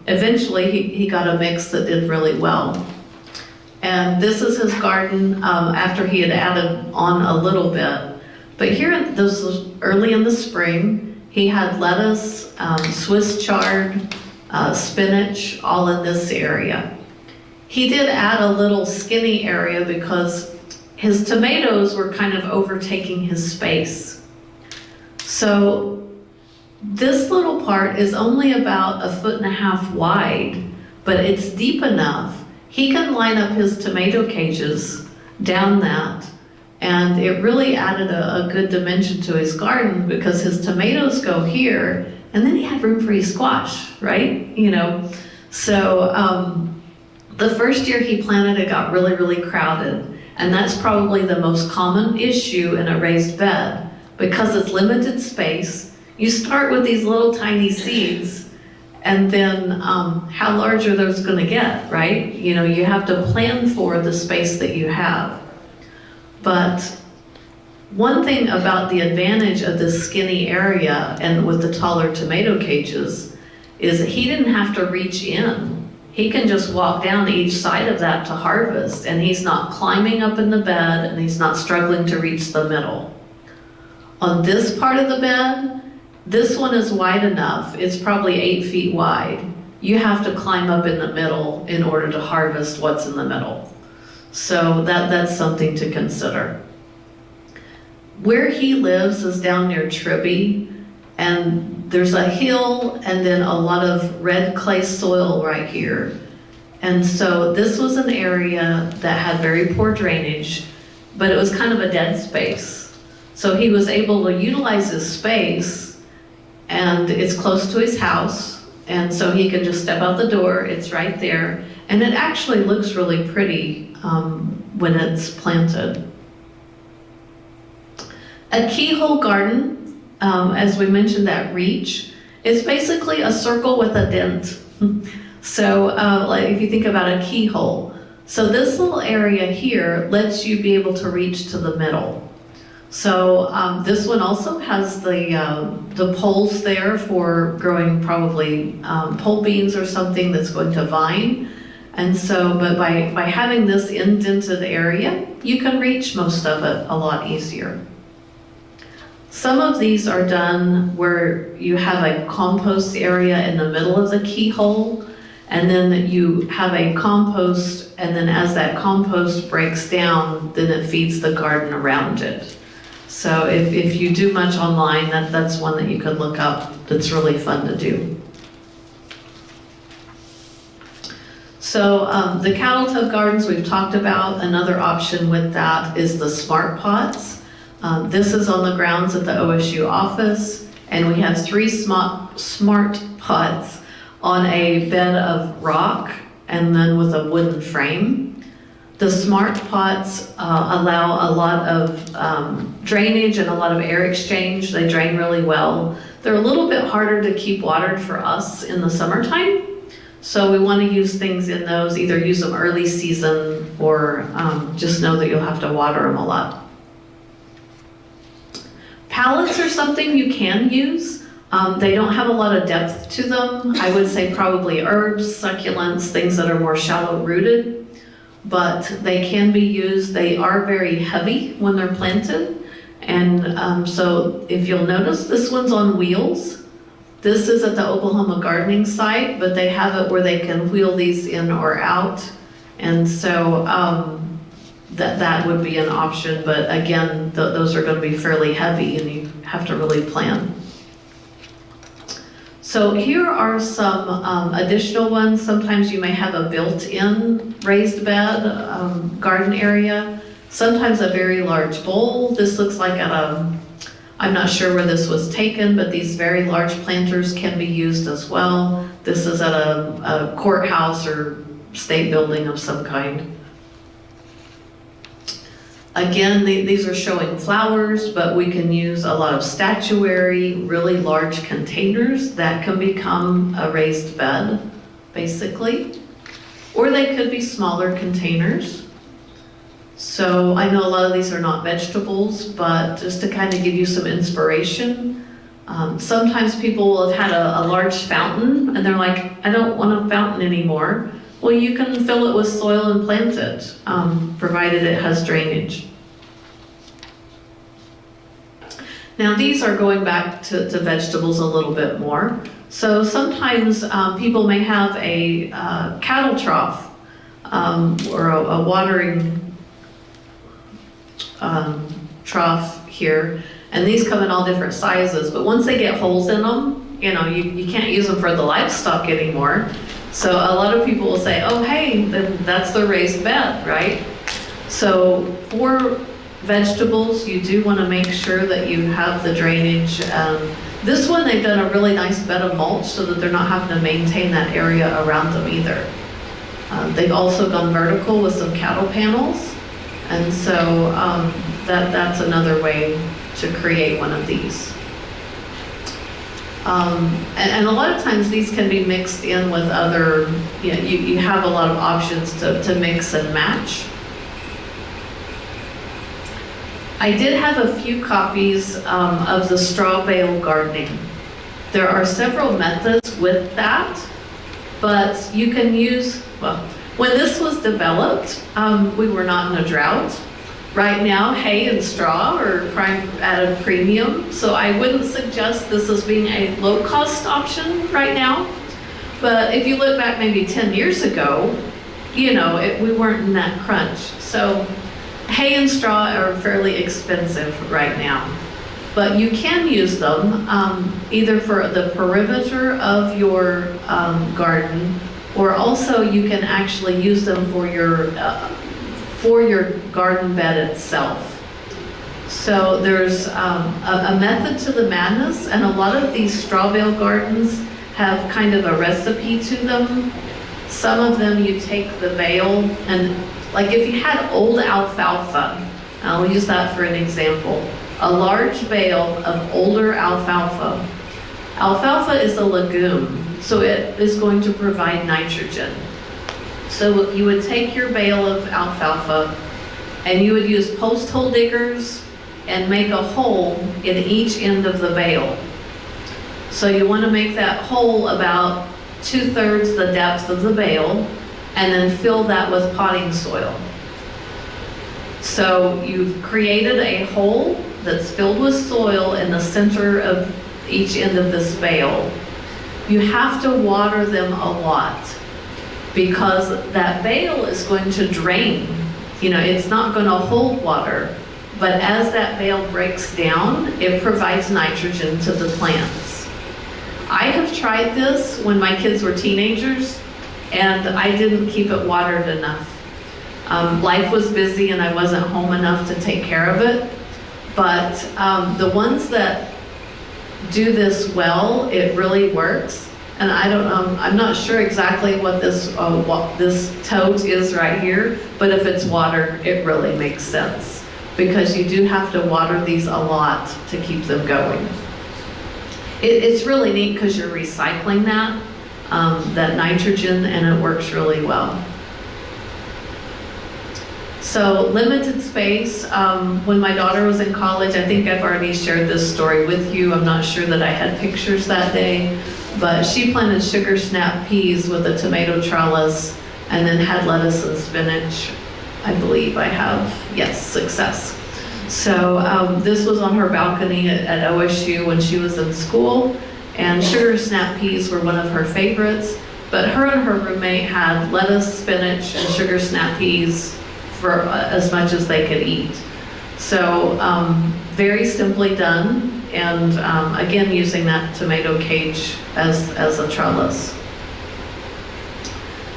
eventually he got a mix that did really well. And this is his garden after he had added on a little bit. But here, this was early in the spring, he had lettuce, Swiss chard, spinach, all in this area. He did add a little skinny area because his tomatoes were kind of overtaking his space. So this little part is only about 1.5 feet wide, but it's deep enough. He can line up his tomato cages down that, and it really added a good dimension to his garden because his tomatoes go here, and then he had room for his squash, right? So the first year he planted, it got really, really crowded, and that's probably the most common issue in a raised bed because it's limited space. You start with these little tiny seeds, and then how large are those going to get, right? You have to plan for the space that you have. But one thing about the advantage of this skinny area and with the taller tomato cages is that he didn't have to reach in. He can just walk down each side of that to harvest, and he's not climbing up in the bed, and he's not struggling to reach the middle. On this part of the bed, this one is wide enough. It's probably 8 feet wide. You have to climb up in the middle in order to harvest what's in the middle. So that's something to consider. Where he lives is down near Tribby, and there's a hill and then a lot of red clay soil right here. And so this was an area that had very poor drainage, but it was kind of a dead space. So he was able to utilize his space, and it's close to his house, and so he can just step out the door, it's right there, and it actually looks really pretty when it's planted. A keyhole garden, as we mentioned, that reach, is basically a circle with a dent. So like if you think about a keyhole, so this little area here lets you be able to reach to the middle. So this one also has the poles there for growing probably pole beans or something that's going to vine. And so, but by having this indented area, you can reach most of it a lot easier. Some of these are done where you have a compost area in the middle of the keyhole, and then you have a compost, and then as that compost breaks down, then it feeds the garden around it. So if you do much online, that's one that you could look up that's really fun to do. So the cattle tub gardens we've talked about. Another option with that is the smart pots. This is on the grounds at the OSU office, and we have 3 smart pots on a bed of rock and then with a wooden frame. The smart pots allow a lot of drainage and a lot of air exchange. They drain really well. They're a little bit harder to keep watered for us in the summertime. So we want to use things in those, either use them early season or just know that you'll have to water them a lot. Pallets are something you can use. They don't have a lot of depth to them. I would say probably herbs, succulents, things that are more shallow rooted, but they can be used. They are very heavy when they're planted. And so if you'll notice, this one's on wheels. This is at the Oklahoma gardening site, but they have it where they can wheel these in or out. And so that would be an option, but again, those are going to be fairly heavy and you have to really plan. So here are some additional ones. Sometimes you may have a built-in raised bed garden area. Sometimes a very large bowl. This looks like I'm not sure where this was taken, but these very large planters can be used as well. This is at a courthouse or state building of some kind. Again, these are showing flowers, but we can use a lot of statuary, really large containers that can become a raised bed, basically. Or they could be smaller containers. So I know a lot of these are not vegetables, but just to kind of give you some inspiration, sometimes people will have had a large fountain and they're like, I don't want a fountain anymore. Well, you can fill it with soil and plant it, provided it has drainage. Now these are going back to vegetables a little bit more. So sometimes people may have a cattle trough or a watering trough here, and these come in all different sizes, but once they get holes in them, you can't use them for the livestock anymore. So a lot of people will say, oh hey, then that's the raised bed, right? So for vegetables, you do want to make sure that you have the drainage. This one, they've done a really nice bed of mulch so that they're not having to maintain that area around them either. They've also gone vertical with some cattle panels. And so that's another way to create one of these. And a lot of times these can be mixed in with other, you have a lot of options to mix and match. I did have a few copies of the straw bale gardening. There are several methods with that, but you can use, well, when this was developed, we were not in a drought. Right now, hay and straw are at a premium, so I wouldn't suggest this as being a low-cost option right now. But if you look back maybe 10 years ago, we weren't in that crunch. So hay and straw are fairly expensive right now. But you can use them either for the perimeter of your garden, or also you can actually use them for your garden bed itself. So there's a method to the madness, and a lot of these straw bale gardens have kind of a recipe to them. Some of them you take the bale, and like if you had old alfalfa, I'll use that for an example, a large bale of older alfalfa. Alfalfa is a legume, so it is going to provide nitrogen. So you would take your bale of alfalfa and you would use post hole diggers and make a hole in each end of the bale. So you want to make that hole about 2/3 the depth of the bale and then fill that with potting soil. So you've created a hole that's filled with soil in the center of each end of this bale. You have to water them a lot, because that bale is going to drain. It's not going to hold water, but as that bale breaks down, it provides nitrogen to the plants. I have tried this when my kids were teenagers, and I didn't keep it watered enough. Life was busy and I wasn't home enough to take care of it, but the ones that do this well, it really works. And I'm not sure exactly what this tote is right here, but if it's watered, it really makes sense, because you do have to water these a lot to keep them going. It's really neat because you're recycling that. that nitrogen, and it works really well. So limited space. When my daughter was in college, I think I've already shared this story with you. I'm not sure that I had pictures that day, but she planted sugar snap peas with a tomato trellis and then had lettuce and spinach. I believe I have, yes, success. So this was on her balcony at OSU when she was in school, and sugar snap peas were one of her favorites, but her and her roommate had lettuce, spinach, and sugar snap peas for as much as they could eat. So very simply done, and again using that tomato cage as a trellis.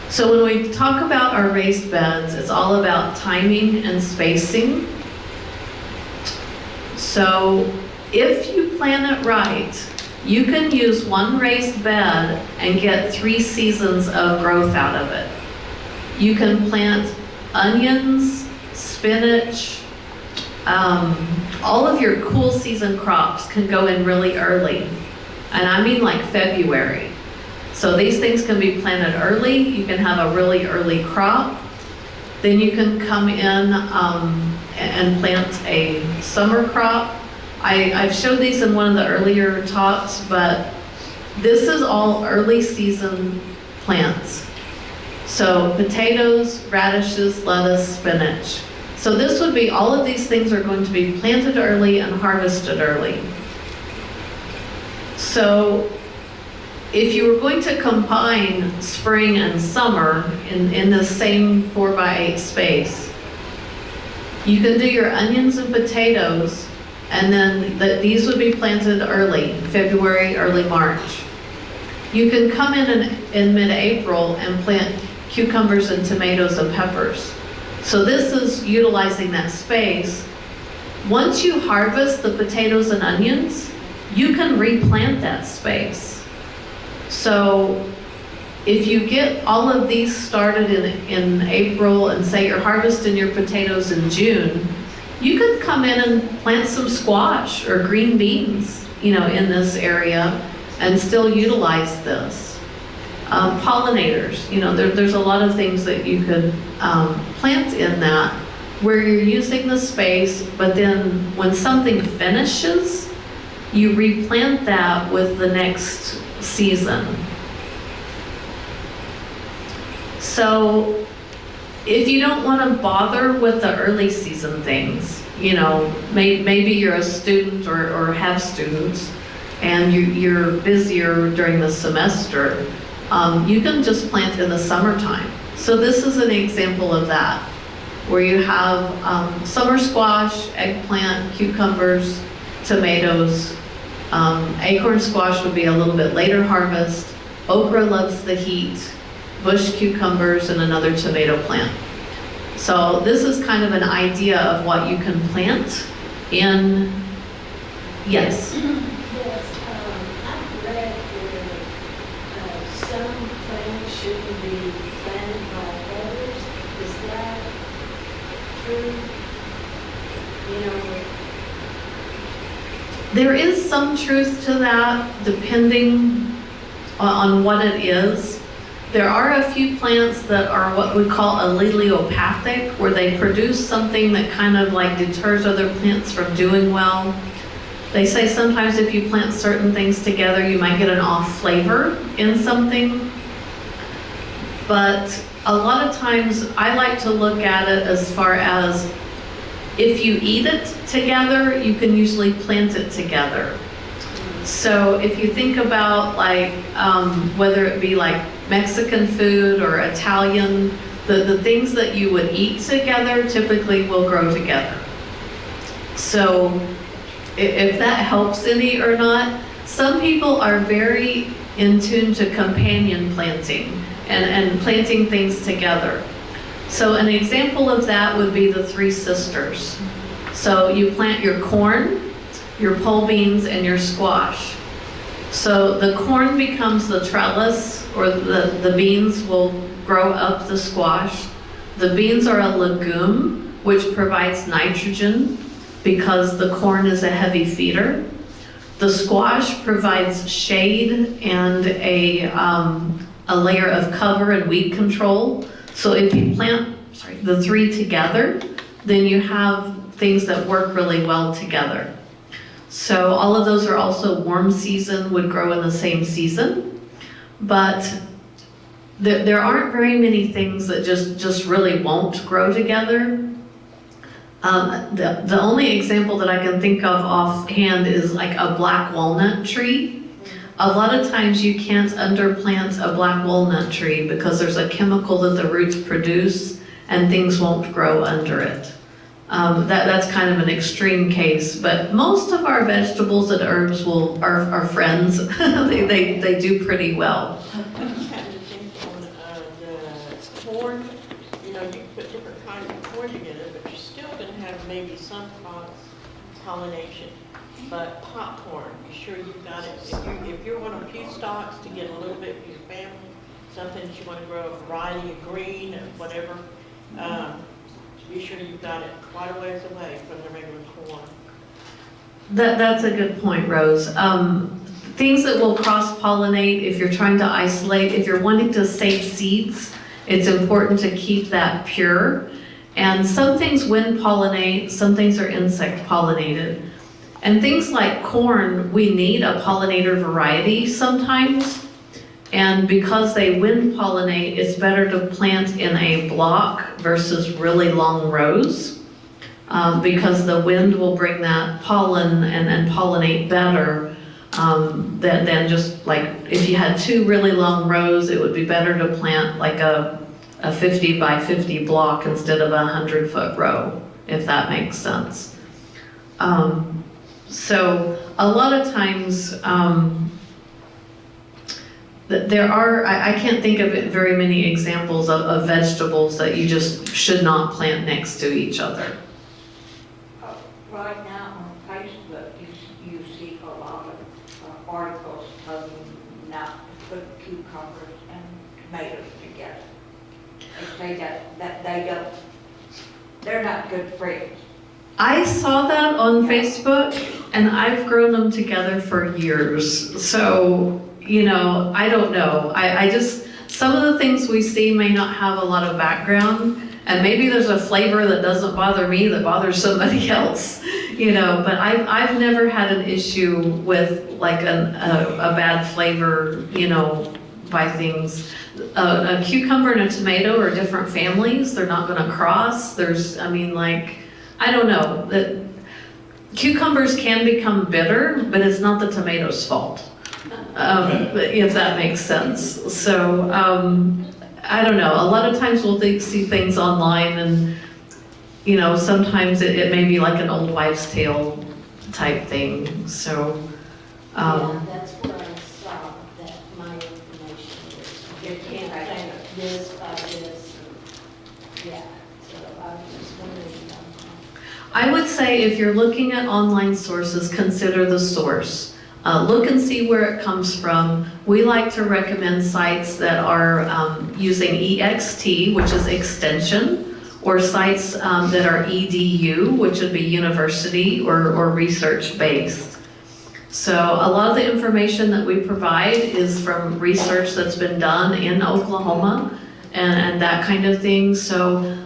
So when we talk about our raised beds, it's all about timing and spacing. So if you plan it right, you can use one raised bed and get 3 seasons of growth out of it. You can plant onions, spinach, all of your cool season crops can go in really early. And I mean like February. So these things can be planted early. You can have a really early crop. Then you can come in and plant a summer crop. I've showed these in one of the earlier talks, but this is all early season plants. So potatoes, radishes, lettuce, spinach. So this would be, all of these things are going to be planted early and harvested early. So if you were going to combine spring and summer in the same 4x8 space, you can do your onions and potatoes, and then these would be planted early, February, early March. You can come in mid-April and plant cucumbers and tomatoes and peppers. So this is utilizing that space. Once you harvest the potatoes and onions, you can replant that space. So if you get all of these started in April and say you're harvesting your potatoes in June, you could come in and plant some squash or green beans, in this area and still utilize this. Pollinators, there's a lot of things that you could plant in that where you're using the space, but then when something finishes, you replant that with the next season. So if you don't want to bother with the early season things, maybe you're a student or have students and you're busier during the semester, you can just plant in the summertime. So this is an example of that, where you have summer squash, eggplant, cucumbers, tomatoes. Acorn squash would be a little bit later harvest. Okra loves the heat. Bush cucumbers and another tomato plant. So this is kind of an idea of what you can plant in, yes? Yes, I've read where some plants shouldn't be planted by others. Is that true? There is some truth to that, depending on what it is. There are a few plants that are what we call alleliopathic, where they produce something that kind of like deters other plants from doing well. They say sometimes if you plant certain things together, you might get an off flavor in something. But a lot of times I like to look at it as far as if you eat it together, you can usually plant it together. So if you think about like, whether it be like Mexican food or Italian, the things that you would eat together typically will grow together. So if that helps any or not, some people are very in tune to companion planting and planting things together. So an example of that would be the Three Sisters. So you plant your corn, your pole beans, and your squash. So the corn becomes the trellis, or the beans will grow up the squash. The beans are a legume, which provides nitrogen because the corn is a heavy feeder. The squash provides shade and a layer of cover and weed control. So if you plant, the three together, then you have things that work really well together. So all of those are also warm season, would grow in the same season, but there aren't very many things that just really won't grow together. The only example that I can think of offhand is like a black walnut tree. A lot of times you can't underplant a black walnut tree because there's a chemical that the roots produce and things won't grow under it. That's kind of an extreme case, but most of our vegetables and herbs are friends. they do pretty well. I just happened to think on the corn, you know, you can put different kinds of corn together, but you're still gonna have maybe some cross pollination. But popcorn, you sure you've got it? If you're one of few stocks to get a little bit for your family, something that you want to grow, a variety of green or whatever, be sure you've got it quite a ways away from the regular corn. That's a good point, Rose. Things that will cross-pollinate, if you're trying to isolate, if you're wanting to save seeds, it's important to keep that pure. And some things wind pollinate, some things are insect pollinated. And things like corn, we need a pollinator variety sometimes. And because they wind pollinate, it's better to plant in a block versus really long rows. Because the wind will bring that pollen and pollinate better than just like, if you had two really long rows, it would be better to plant like a 50 by 50 block instead of a 100-foot row, if that makes sense. So a lot of times, there are, I can't think of very many examples of vegetables that you just should not plant next to each other. Right now on Facebook, you see a lot of articles of not to put cucumbers and tomatoes together. They say that they're not good friends. I saw that on Facebook, and I've grown them together for years. So, you know, I don't know. I just, some of the things we see may not have a lot of background, and maybe there's a flavor that doesn't bother me that bothers somebody else, you know, but I've never had an issue with like a bad flavor, you know, by things. A cucumber and a tomato are different families. They're not gonna cross. I mean, like, I don't know. Cucumbers can become bitter, but it's not the tomato's fault, if that makes sense. So, I don't know. A lot of times we'll see things online and, you know, sometimes it may be like an old wives' tale type thing. So, Yeah, that's where I saw that my information is. You can't plant this by this. Yeah, so I was just wondering about that. I would say if you're looking at online sources, consider the source. Look and see where it comes from. We like to recommend sites that are using EXT, which is extension, or sites that are EDU, which would be university or research-based. So a lot of the information that we provide is from research that's been done in Oklahoma and that kind of thing. So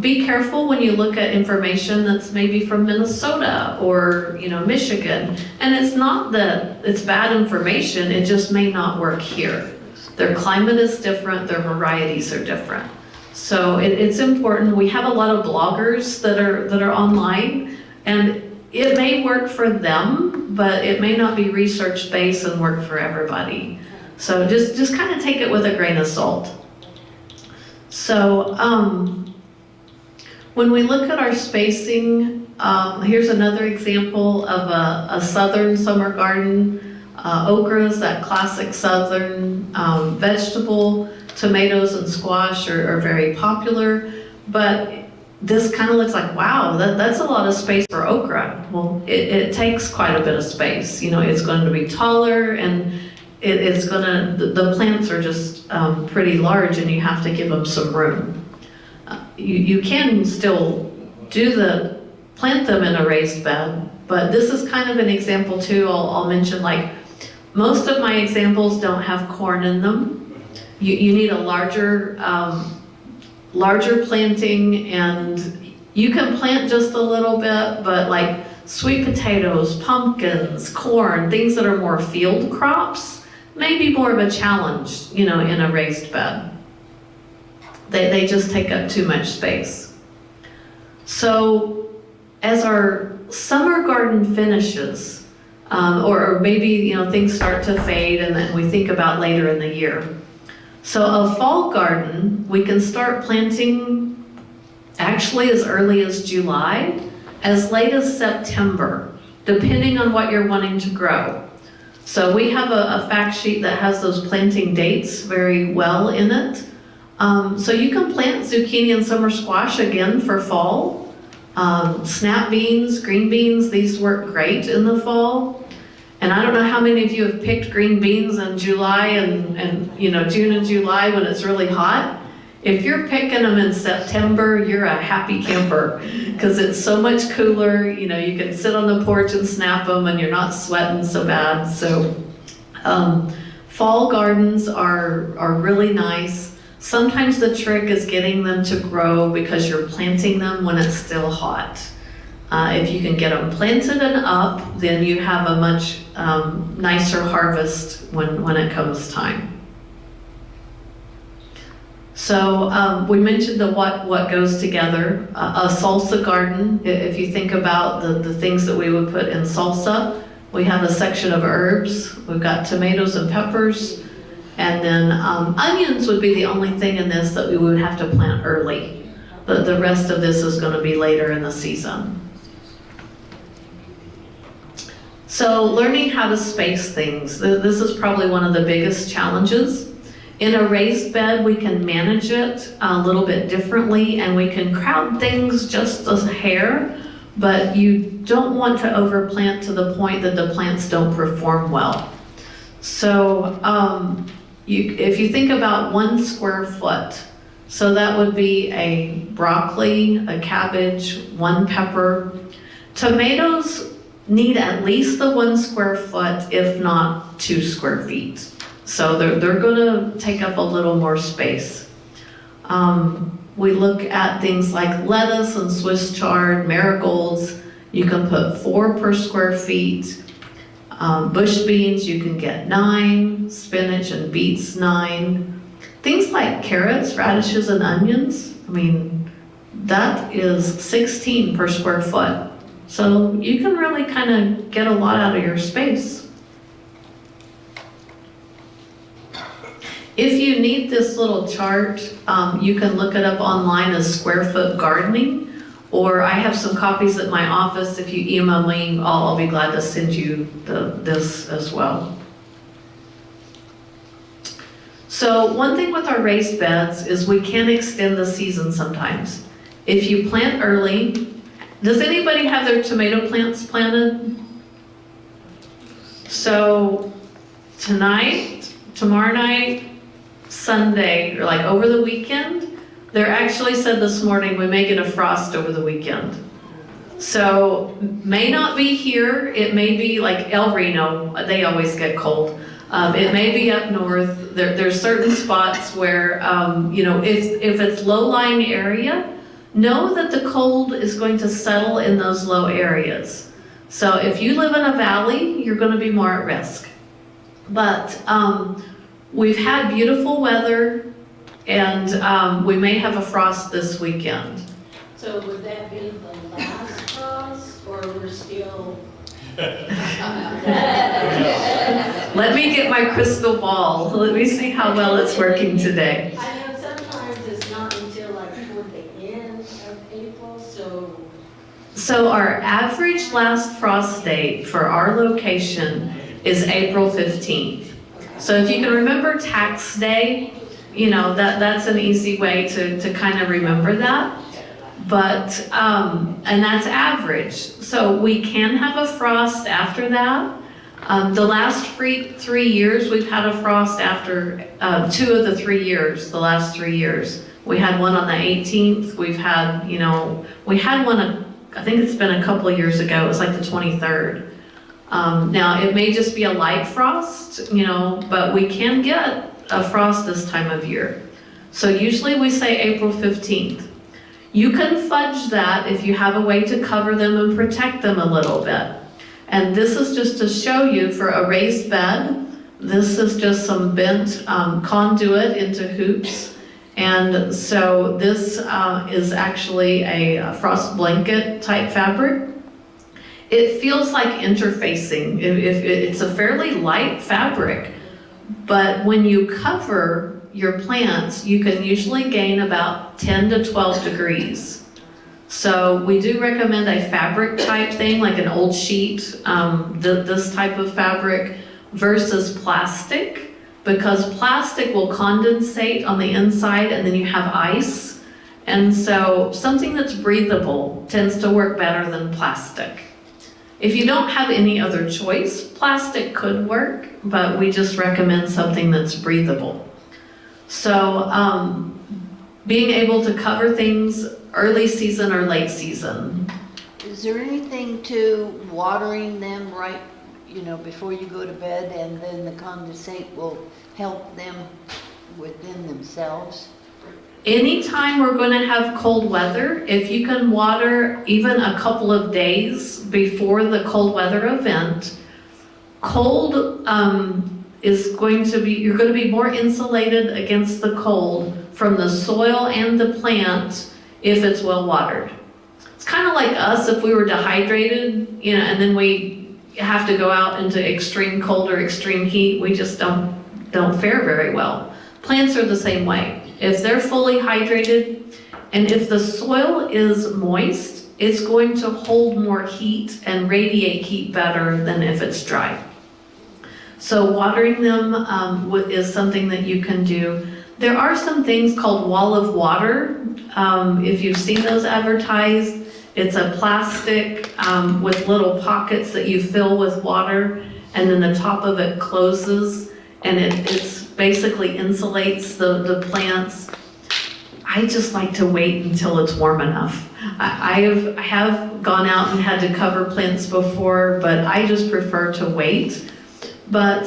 be careful when you look at information that's maybe from Minnesota or, you know, Michigan. And it's not that it's bad information, it just may not work here. Their climate is different, their varieties are different. So it's important. We have a lot of bloggers that are online, and it may work for them, but it may not be research-based and work for everybody. So just kind of take it with a grain of salt. So, when we look at our spacing, here's another example of a southern summer garden. Okra is that classic southern vegetable. Tomatoes and squash are very popular, but this kind of looks like, wow, that's a lot of space for okra. Well, it takes quite a bit of space. You know, it's going to be taller, and the plants are just pretty large, and you have to give them some room. You can still plant them in a raised bed, But this is kind of an example too. I'll mention, like, most of my examples don't have corn in them. You need a larger planting, and you can plant just a little bit, but like sweet potatoes, pumpkins, corn, things that are more field crops, may be more of a challenge, in a raised bed. They just take up too much space. So as our summer garden finishes, or maybe, things start to fade and then we think about later in the year. So a fall garden, we can start planting actually as early as July, as late as September, depending on what you're wanting to grow. So we have a fact sheet that has those planting dates very well in it. So you can plant zucchini and summer squash again for fall. Snap beans, green beans, these work great in the fall. And I don't know how many of you have picked green beans in July and June and July when it's really hot. If you're picking them in September, you're a happy camper because it's so much cooler. You can sit on the porch and snap them and you're not sweating so bad. So fall gardens are really nice. Sometimes the trick is getting them to grow because you're planting them when it's still hot. If you can get them planted and up, then you have a much nicer harvest when it comes time. So we mentioned the what goes together. A salsa garden, if you think about the things that we would put in salsa, we have a section of herbs. We've got tomatoes and peppers. And then onions would be the only thing in this that we would have to plant early. But the rest of this is going to be later in the season. So learning how to space things. This is probably one of the biggest challenges. In a raised bed, we can manage it a little bit differently, and we can crowd things just a hair, but you don't want to overplant to the point that the plants don't perform well. So if you think about 1 square foot, so that would be a broccoli, a cabbage, 1 pepper. Tomatoes need at least the 1 square foot, if not 2 square feet. So they're gonna take up a little more space. We look at things like lettuce and Swiss chard, marigolds. You can put 4 per square feet. Bush beans, you can get 9, spinach and beets 9. Things like carrots, radishes, and onions, that is 16 per square foot. So you can really kind of get a lot out of your space. If you need this little chart, you can look it up online as square foot gardening, or I have some copies at my office. If you email me, I'll be glad to send you this as well. So one thing with our raised beds is we can extend the season sometimes. If you plant early, does anybody have their tomato plants planted? So tonight, tomorrow night, Sunday, or like over the weekend, they're actually said this morning we may get a frost over the weekend. So may not be here, it may be like El Reno, they always get cold. It may be up north. There's certain spots where, if it's low-lying area, know that the cold is going to settle in those low areas. So if you live in a valley, you're going to be more at risk. But we've had beautiful weather, and we may have a frost this weekend. So would that be the last frost, or we're still? Let me get my crystal ball. Let me see how well it's working today. I know sometimes it's not until like toward the end of April, So our average last frost date for our location is April 15th. So if you can remember tax day, that's an easy way to kind of remember that. But, and that's average. So we can have a frost after that. The last 3 years, we've had a frost after 2 of the 3 years, the last 3 years. We had one on the 18th. We've had, we had one a I think it's been a couple of years ago, it was like the 23rd. Now, it may just be a light frost, but we can get a frost this time of year. So usually we say April 15th. You can fudge that if you have a way to cover them and protect them a little bit. And this is just to show you for a raised bed, this is just some bent conduit into hoops. And so this is actually a frost blanket type fabric. It feels like interfacing. It's a fairly light fabric, but when you cover your plants, you can usually gain about 10 to 12 degrees. So we do recommend a fabric type thing, like an old sheet, this type of fabric, versus plastic, because plastic will condensate on the inside and then you have ice. And so something that's breathable tends to work better than plastic. If you don't have any other choice, plastic could work, but we just recommend something that's breathable. So being able to cover things early season or late season. Is there anything to watering them right, before you go to bed, and then the condensate will help them within themselves? Anytime we're going to have cold weather, if you can water even a couple of days before the cold weather event, cold is going to be, you're going to be more insulated against the cold from the soil and the plant if it's well watered. It's kind of like us if we were dehydrated, and then we have to go out into extreme cold or extreme heat, we just don't fare very well. Plants are the same way. If they're fully hydrated, and if the soil is moist, it's going to hold more heat and radiate heat better than if it's dry. So watering them is something that you can do. There are some things called wall of water. If you've seen those advertised, it's a plastic with little pockets that you fill with water, and then the top of it closes, and it's basically insulates the plants. I just like to wait until it's warm enough. I have gone out and had to cover plants before, but I just prefer to wait. But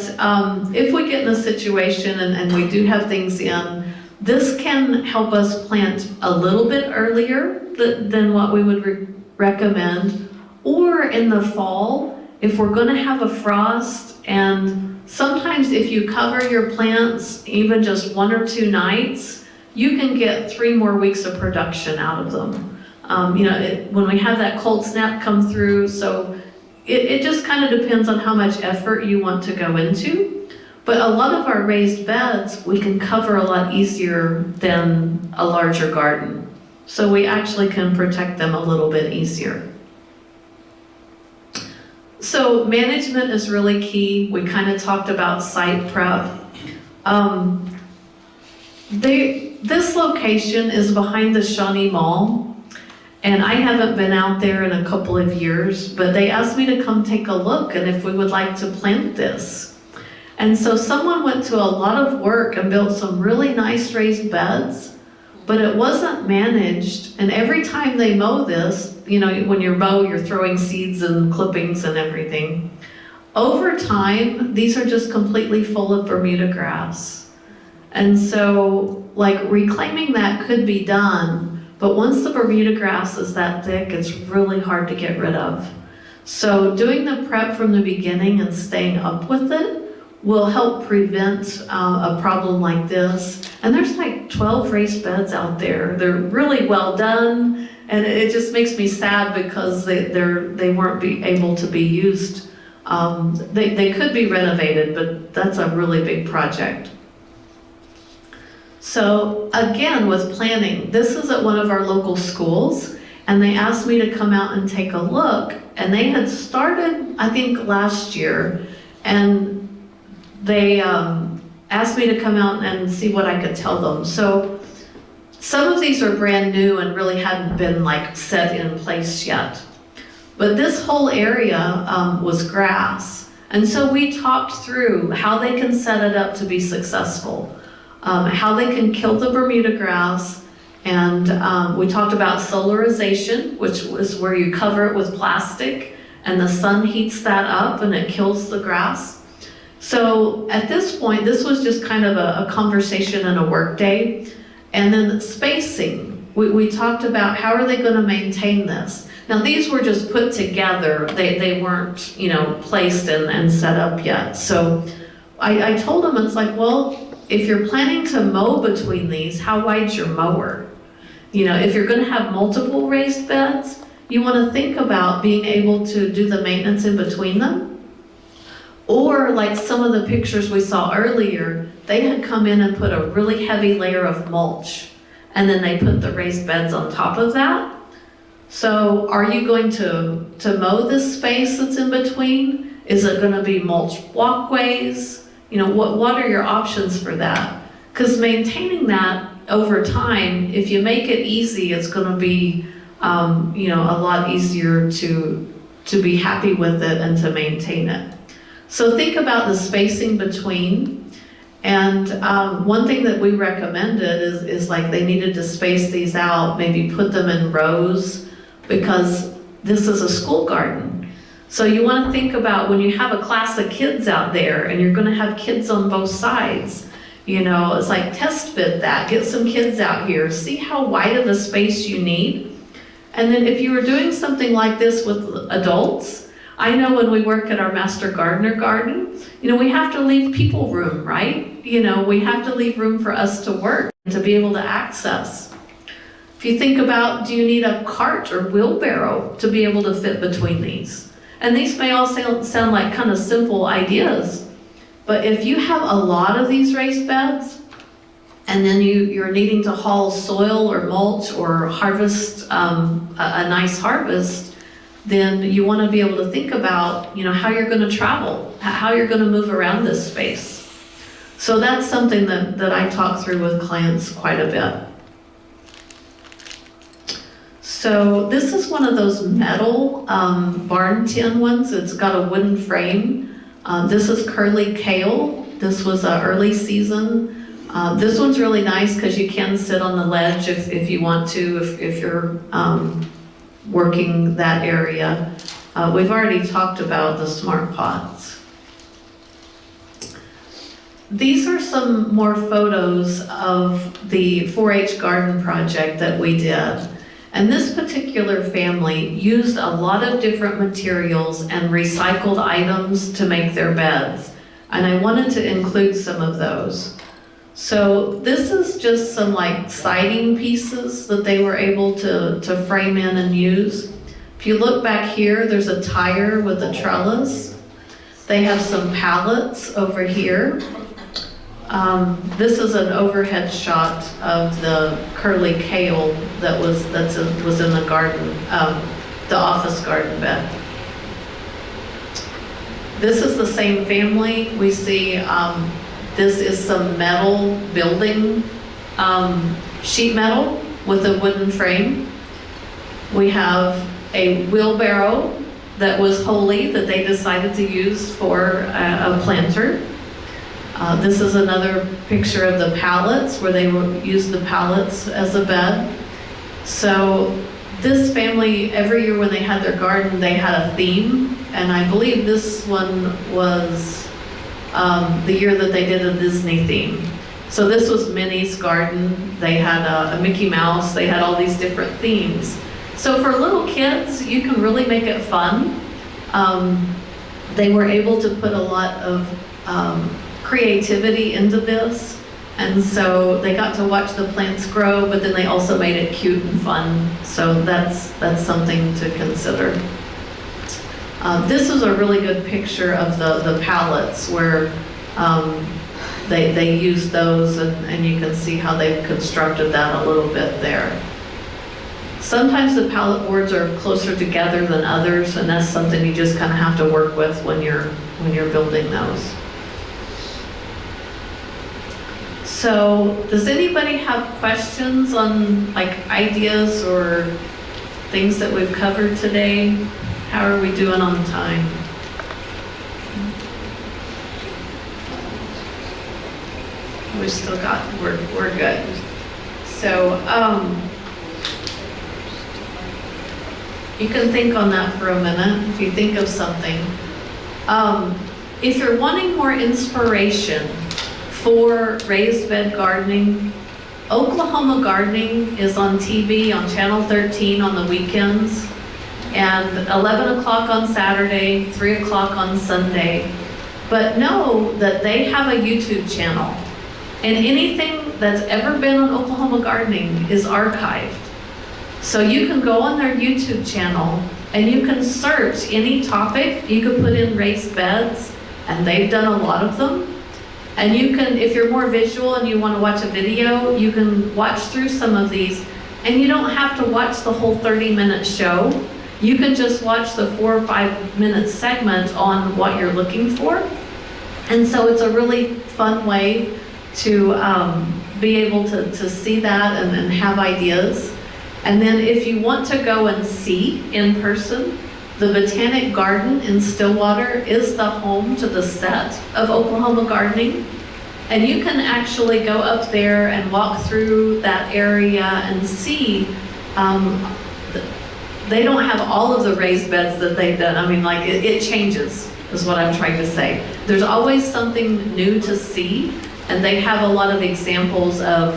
if we get in a situation and we do have things in, this can help us plant a little bit earlier than what we would recommend. Or in the fall, if we're going to have a frost, and sometimes if you cover your plants even just 1 or 2 nights, you can get 3 more weeks of production out of them. When we have that cold snap come through, so it just kind of depends on how much effort you want to go into. But a lot of our raised beds, we can cover a lot easier than a larger garden. So we actually can protect them a little bit easier. So management is really key. We kind of talked about site prep. This location is behind the Shawnee Mall, and I haven't been out there in a couple of years, but they asked me to come take a look and if we would like to plant this. And so someone went to a lot of work and built some really nice raised beds, but it wasn't managed. And every time they mow this, when you mow, you're throwing seeds and clippings and everything. Over time, these are just completely full of Bermuda grass. And so, reclaiming that could be done, but once the Bermuda grass is that thick, it's really hard to get rid of. So doing the prep from the beginning and staying up with it will help prevent a problem like this. And there's 12 raised beds out there. They're really well done, and it just makes me sad because they weren't able to be used. They could be renovated, but that's a really big project. So again, with planning, this is at one of our local schools, and they asked me to come out and take a look, and they had started, I think, last year, and they asked me to come out and see what I could tell them. So some of these are brand new and really hadn't been set in place yet. But this whole area was grass. And so we talked through how they can set it up to be successful, how they can kill the Bermuda grass And we talked about solarization, which is where you cover it with plastic and the sun heats that up and it kills the grass. So at this point, this was just kind of a conversation and a work day. And then spacing, we talked about how are they going to maintain this. Now these were just put together, they weren't, you know, placed and set up yet. So I told them, it's like, well, if you're planning to mow between these, how wide's your mower? You know, if you're going to have multiple raised beds, you want to think about being able to do the maintenance in between them. Or like some of the pictures we saw earlier, they had come in and put a really heavy layer of mulch, and then they put the raised beds on top of that. So are you going to mow this space that's in between? Is it going to be mulch walkways? You know, what are your options for that? Because maintaining that over time, if you make it easy, it's going to be, you know, a lot easier to be happy with it and to maintain it. So think about the spacing between. And one thing that we recommended is like they needed to space these out, maybe put them in rows, because this is a school garden. So you want to think about when you have a class of kids out there and you're going to have kids on both sides. You know, it's like test fit that, get some kids out here, see how wide of a space you need. And then if you were doing something like this with adults, I know when we work at our Master Gardener garden, you know, we have to leave people room, right? You know, we have to leave room for us to work, to be able to access. If you think about, do you need a cart or wheelbarrow to be able to fit between these? And these may all sound like kind of simple ideas, but if you have a lot of these raised beds, and then you're needing to haul soil or mulch or harvest a nice harvest, then you want to be able to think about, you know, how you're going to travel, how you're going to move around this space. So that's something that I talk through with clients quite a bit. So this is one of those metal barn tin ones. It's got a wooden frame. This is curly kale. This was early season. This one's really nice because you can sit on the ledge if you want to, if you're working that area. We've already talked about the smart pots. These are some more photos of the 4-H garden project that we did. And this particular family used a lot of different materials and recycled items to make their beds. And I wanted to include some of those. So this is just some like siding pieces that they were able to frame in and use. If you look back here, there's a tire with a trellis. They have some pallets over here. This is an overhead shot of the curly kale that was in the garden, the office garden bed. This is the same family. We see this is some metal building, sheet metal with a wooden frame. We have a wheelbarrow that was holey that they decided to use for a planter. This is another picture of the pallets where they used the pallets as a bed. So this family, every year when they had their garden, they had a theme. And I believe this one was the year that they did a Disney theme. So this was Minnie's garden. They had a Mickey Mouse. They had all these different themes. So for little kids, you can really make it fun. They were able to put a lot of creativity into this. And so they got to watch the plants grow, but then they also made it cute and fun. So that's something to consider. This is a really good picture of the pallets where they used those, and you can see how they've constructed that a little bit there. Sometimes the pallet boards are closer together than others, and that's something you just kind of have to work with when you're building those. So does anybody have questions on like ideas or things that we've covered today? How are we doing on time? We still got, we're good. So, you can think on that for a minute, if you think of something. If you're wanting more inspiration for raised bed gardening, Oklahoma Gardening is on TV on Channel 13 on the weekends, and 11 o'clock on Saturday, 3 o'clock on Sunday. But know that they have a YouTube channel, and anything that's ever been on Oklahoma Gardening is archived. So you can go on their YouTube channel and you can search any topic. You can put in raised beds, and they've done a lot of them. And you can, if you're more visual and you want to watch a video, you can watch through some of these, and you don't have to watch the whole 30-minute show. You can just watch the 4 or 5 minute segment on what you're looking for. And so it's a really fun way to be able to see that and have ideas. And then if you want to go and see in person, the Botanic Garden in Stillwater is the home to the set of Oklahoma Gardening. And you can actually go up there and walk through that area and see, they don't have all of the raised beds that they've done. I mean, like, it changes, is what I'm trying to say. There's always something new to see, and they have a lot of examples of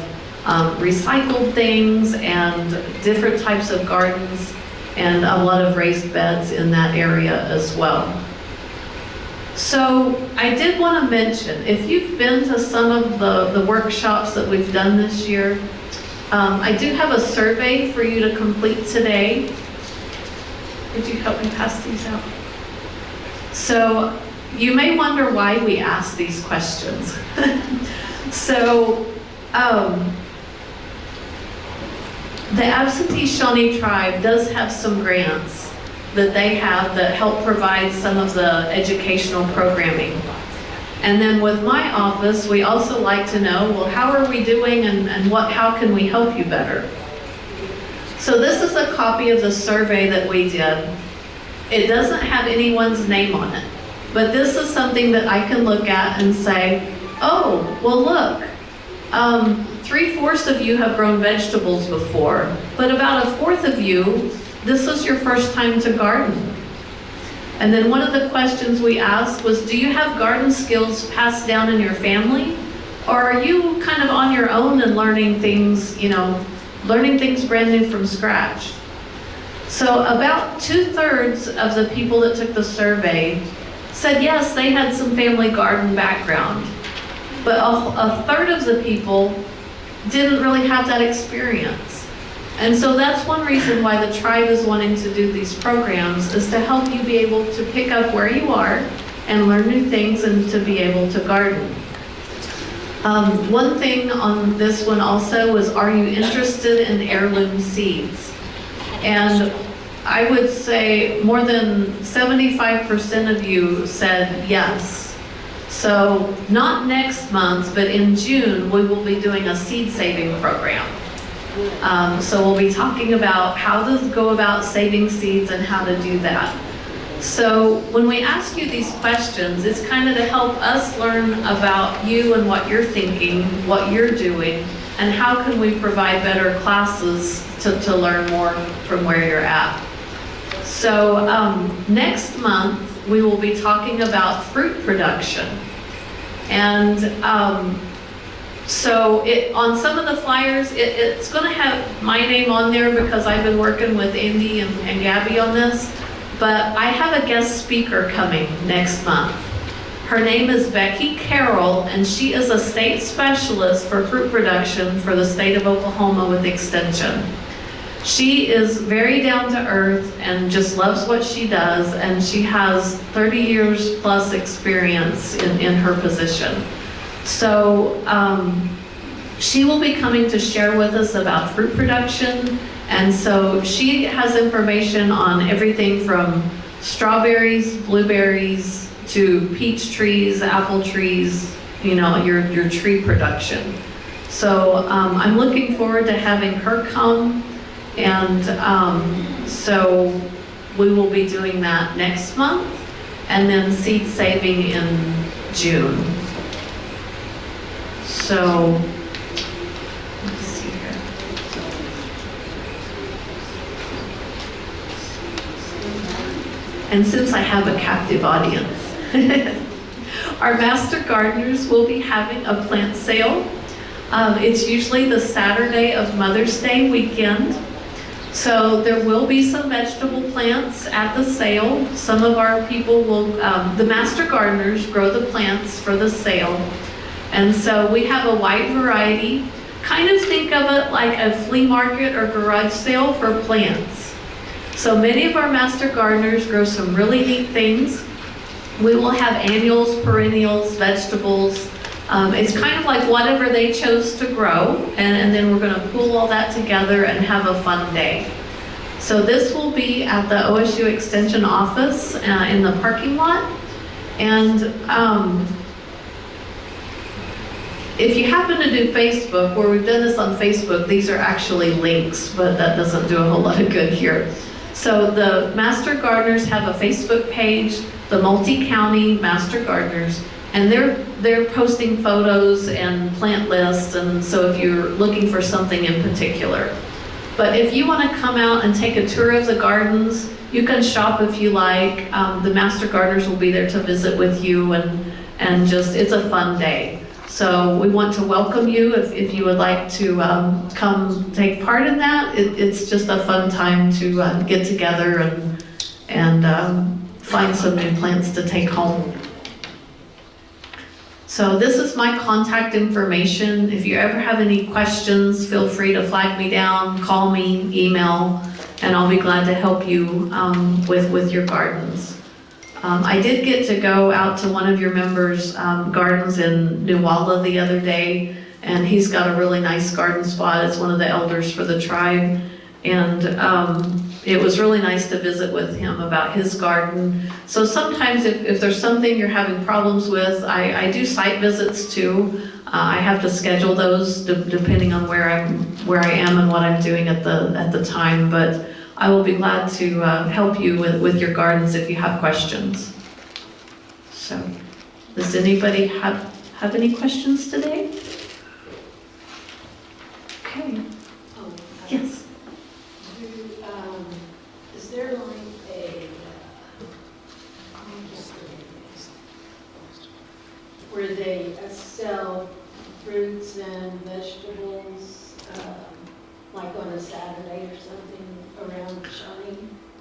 recycled things and different types of gardens, and a lot of raised beds in that area as well. So I did want to mention, if you've been to some of the workshops that we've done this year, I do have a survey for you to complete today. Would you help me pass these out? So you may wonder why we ask these questions. So the Absentee Shawnee Tribe does have some grants that they have that help provide some of the educational programming. And then with my office, we also like to know, well, how are we doing, and how can we help you better? So this is a copy of the survey that we did. It doesn't have anyone's name on it, but this is something that I can look at and say, oh, well, look, 3/4 of you have grown vegetables before, but about 1/4 of you, this is your first time to garden. And then one of the questions we asked was, do you have garden skills passed down in your family? Or are you kind of on your own and learning things, learning things brand new from scratch? So about 2/3 of the people that took the survey said yes, they had some family garden background. But a third of the people didn't really have that experience. And so that's one reason why the tribe is wanting to do these programs, is to help you be able to pick up where you are and learn new things and to be able to garden. One thing on this one also was, are you interested in heirloom seeds? And I would say more than 75% of you said yes. So not next month, but in June, we will be doing a seed saving program. So we'll be talking about how to go about saving seeds and how to do that. So when we ask you these questions, it's kind of to help us learn about you and what you're thinking, what you're doing, and how can we provide better classes to learn more from where you're at. So next month, we will be talking about fruit production. And so on some of the flyers, it's going to have my name on there because I've been working with Andy and Gabby on this. But I have a guest speaker coming next month. Her name is Becky Carroll, and she is a state specialist for fruit production for the state of Oklahoma with Extension. She is very down to earth and just loves what she does, and she has 30 years plus experience in her position. So she will be coming to share with us about fruit production, and so she has information on everything from strawberries, blueberries, to peach trees, apple trees, your tree production. So I'm looking forward to having her come. And so we will be doing that next month, and then seed saving in June. So, let's see here. And since I have a captive audience, our Master Gardeners will be having a plant sale. It's usually the Saturday of Mother's Day weekend. So there will be some vegetable plants at the sale. Some of our people will, the Master Gardeners grow the plants for the sale. And so we have a wide variety. Kind of think of it like a flea market or garage sale for plants. So many of our Master Gardeners grow some really neat things. We will have annuals, perennials, vegetables. It's kind of like whatever they chose to grow, and then we're going to pool all that together and have a fun day. So this will be at the OSU Extension office in the parking lot. And if you happen to do Facebook, where we've done this on Facebook, these are actually links, but that doesn't do a whole lot of good here. So the Master Gardeners have a Facebook page, the Multi-County Master Gardeners, and they're posting photos and plant lists, and so if you're looking for something in particular. But if you want to come out and take a tour of the gardens, you can shop if you like. The Master Gardeners will be there to visit with you, and just, it's a fun day. So we want to welcome you if you would like to come take part in that. It's just a fun time to get together and find some new plants to take home. So this is my contact information. If you ever have any questions, feel free to flag me down, call me, email, and I'll be glad to help you with your gardens. I did get to go out to one of your members' gardens in Newalla the other day, and he's got a really nice garden spot. It's one of the elders for the tribe, and it was really nice to visit with him about his garden. So sometimes if there's something you're having problems with, I do site visits too. I have to schedule those depending on where I am and what I'm doing at the time, but I will be glad to help you with your gardens if you have questions. So, does anybody have any questions today? Okay. Oh, Yes. Is there like where they sell fruits and vegetables, like on a Saturday or something around Shawnee?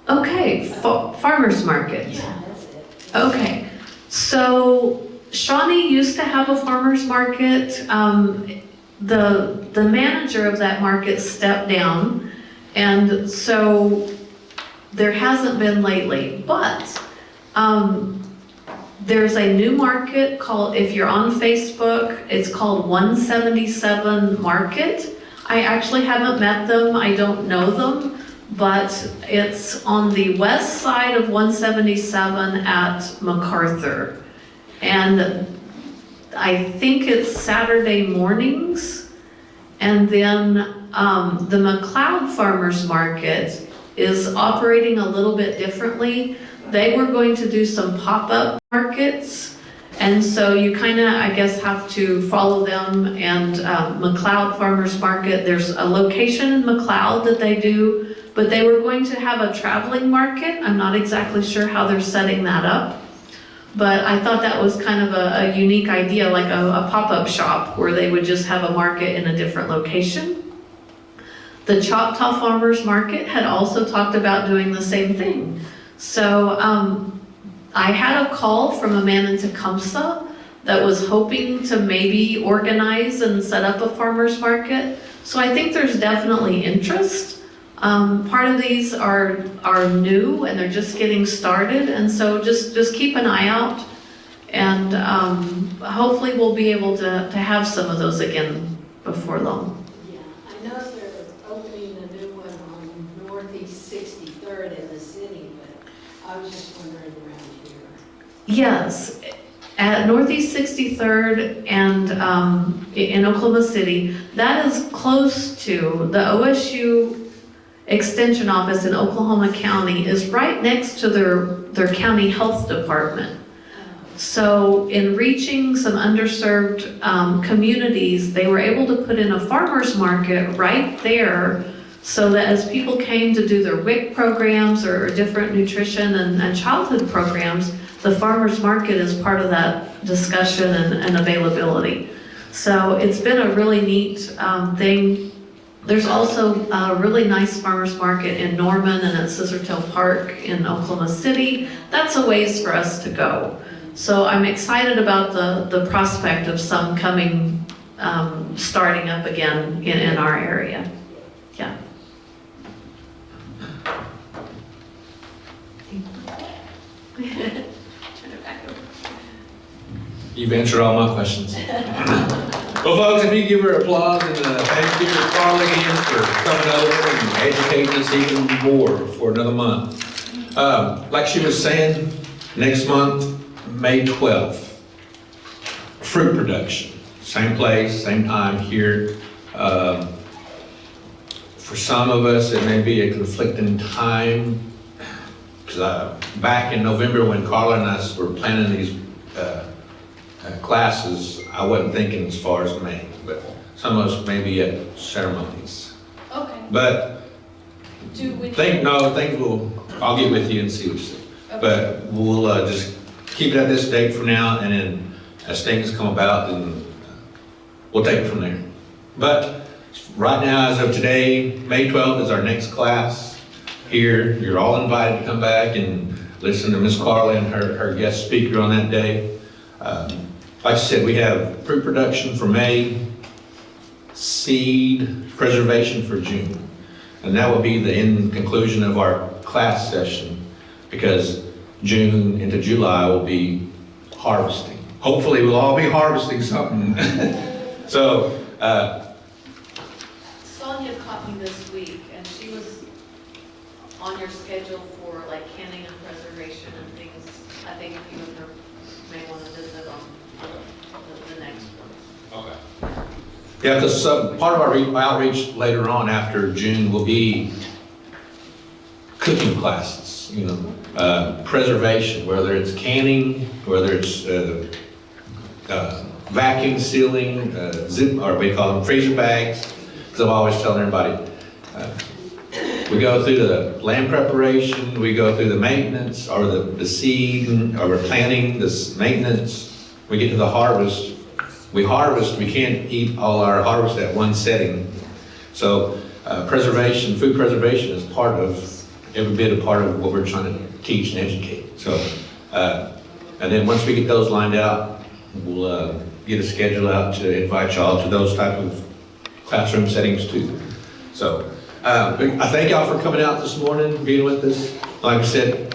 Okay, farmer's market. Yeah, that's it. Okay, so Shawnee used to have a farmer's market. The manager of that market stepped down, and so there hasn't been lately, but there's a new market called, if you're on Facebook, it's called 177 Market. I actually haven't met them, I don't know them, but it's on the west side of 177 at MacArthur. And I think it's Saturday mornings. And then the McLeod Farmers Market is operating a little bit differently. They were going to do some pop-up markets, and so you kind of, I guess, have to follow them. And McLeod Farmers Market, there's a location in McLeod that they do, but they were going to have a traveling market. I'm not exactly sure how they're setting that up, but I thought that was kind of a unique idea, like a pop-up shop where they would just have a market in a different location. The Choctaw Farmers Market had also talked about doing the same thing. So I had a call from a man in Tecumseh that was hoping to maybe organize and set up a farmer's market. So I think there's definitely interest. Part of these are new and they're just getting started, and so just keep an eye out, and hopefully we'll be able to have some of those again before long. Yeah, I know they're opening a new one on Northeast 63rd in the city, but I was just wondering around here. Yes, at Northeast 63rd and in Oklahoma City, that is close to the OSU Extension office in Oklahoma County, is right next to their county health department. So in reaching some underserved communities, they were able to put in a farmer's market right there So that as people came to do their WIC programs or different nutrition and childhood programs, the farmer's market is part of that discussion and availability. So it's been a really neat thing. There's also a really nice farmer's market in Norman and at Scissortail Park in Oklahoma City. That's a ways for us to go. So I'm excited about the prospect of some coming, starting up again in our area. Yeah. Turn it back over. You've answered all my questions. Well, folks, if you give her applause and thank you to Carla again for coming over and educating us even more for another month. Like she was saying, next month, May 12th, fruit production. Same place, same time here. For some of us, it may be a conflicting time. Because back in November when Carla and us were planning these classes, I wasn't thinking as far as May, but some of us may be at ceremonies. Okay. But things will, I'll get with you and see what you say. Okay. But we'll just keep it at this date for now, and then as things come about, then we'll take it from there. But right now, as of today, May 12th is our next class here. You're all invited to come back and listen to Miss Carla and her guest speaker on that day. Like I said, we have fruit production for May, seed preservation for June. And that will be the end conclusion of our class session, because June into July will be harvesting. Hopefully we'll all be harvesting something. So, Sonia caught me this week, and she was on your schedule for like canning and preservation and things. I think you and her may want to visit on the next one. okay. Yeah, because part of our outreach later on after June will be cooking classes, you know, preservation, whether it's canning, whether it's vacuum sealing, zip, or what do you call them, freezer bags. Because I'm always telling everybody, we go through the land preparation, we go through the maintenance, or the seed, or we're planting this maintenance. We get to the harvest. We harvest, we can't eat all our harvest at one setting. So preservation, food preservation is part of, every bit a part of what we're trying to teach and educate. So, and then once we get those lined out, we'll get a schedule out to invite y'all to those type of classroom settings too. So, I thank y'all for coming out this morning, being with us. Like I said,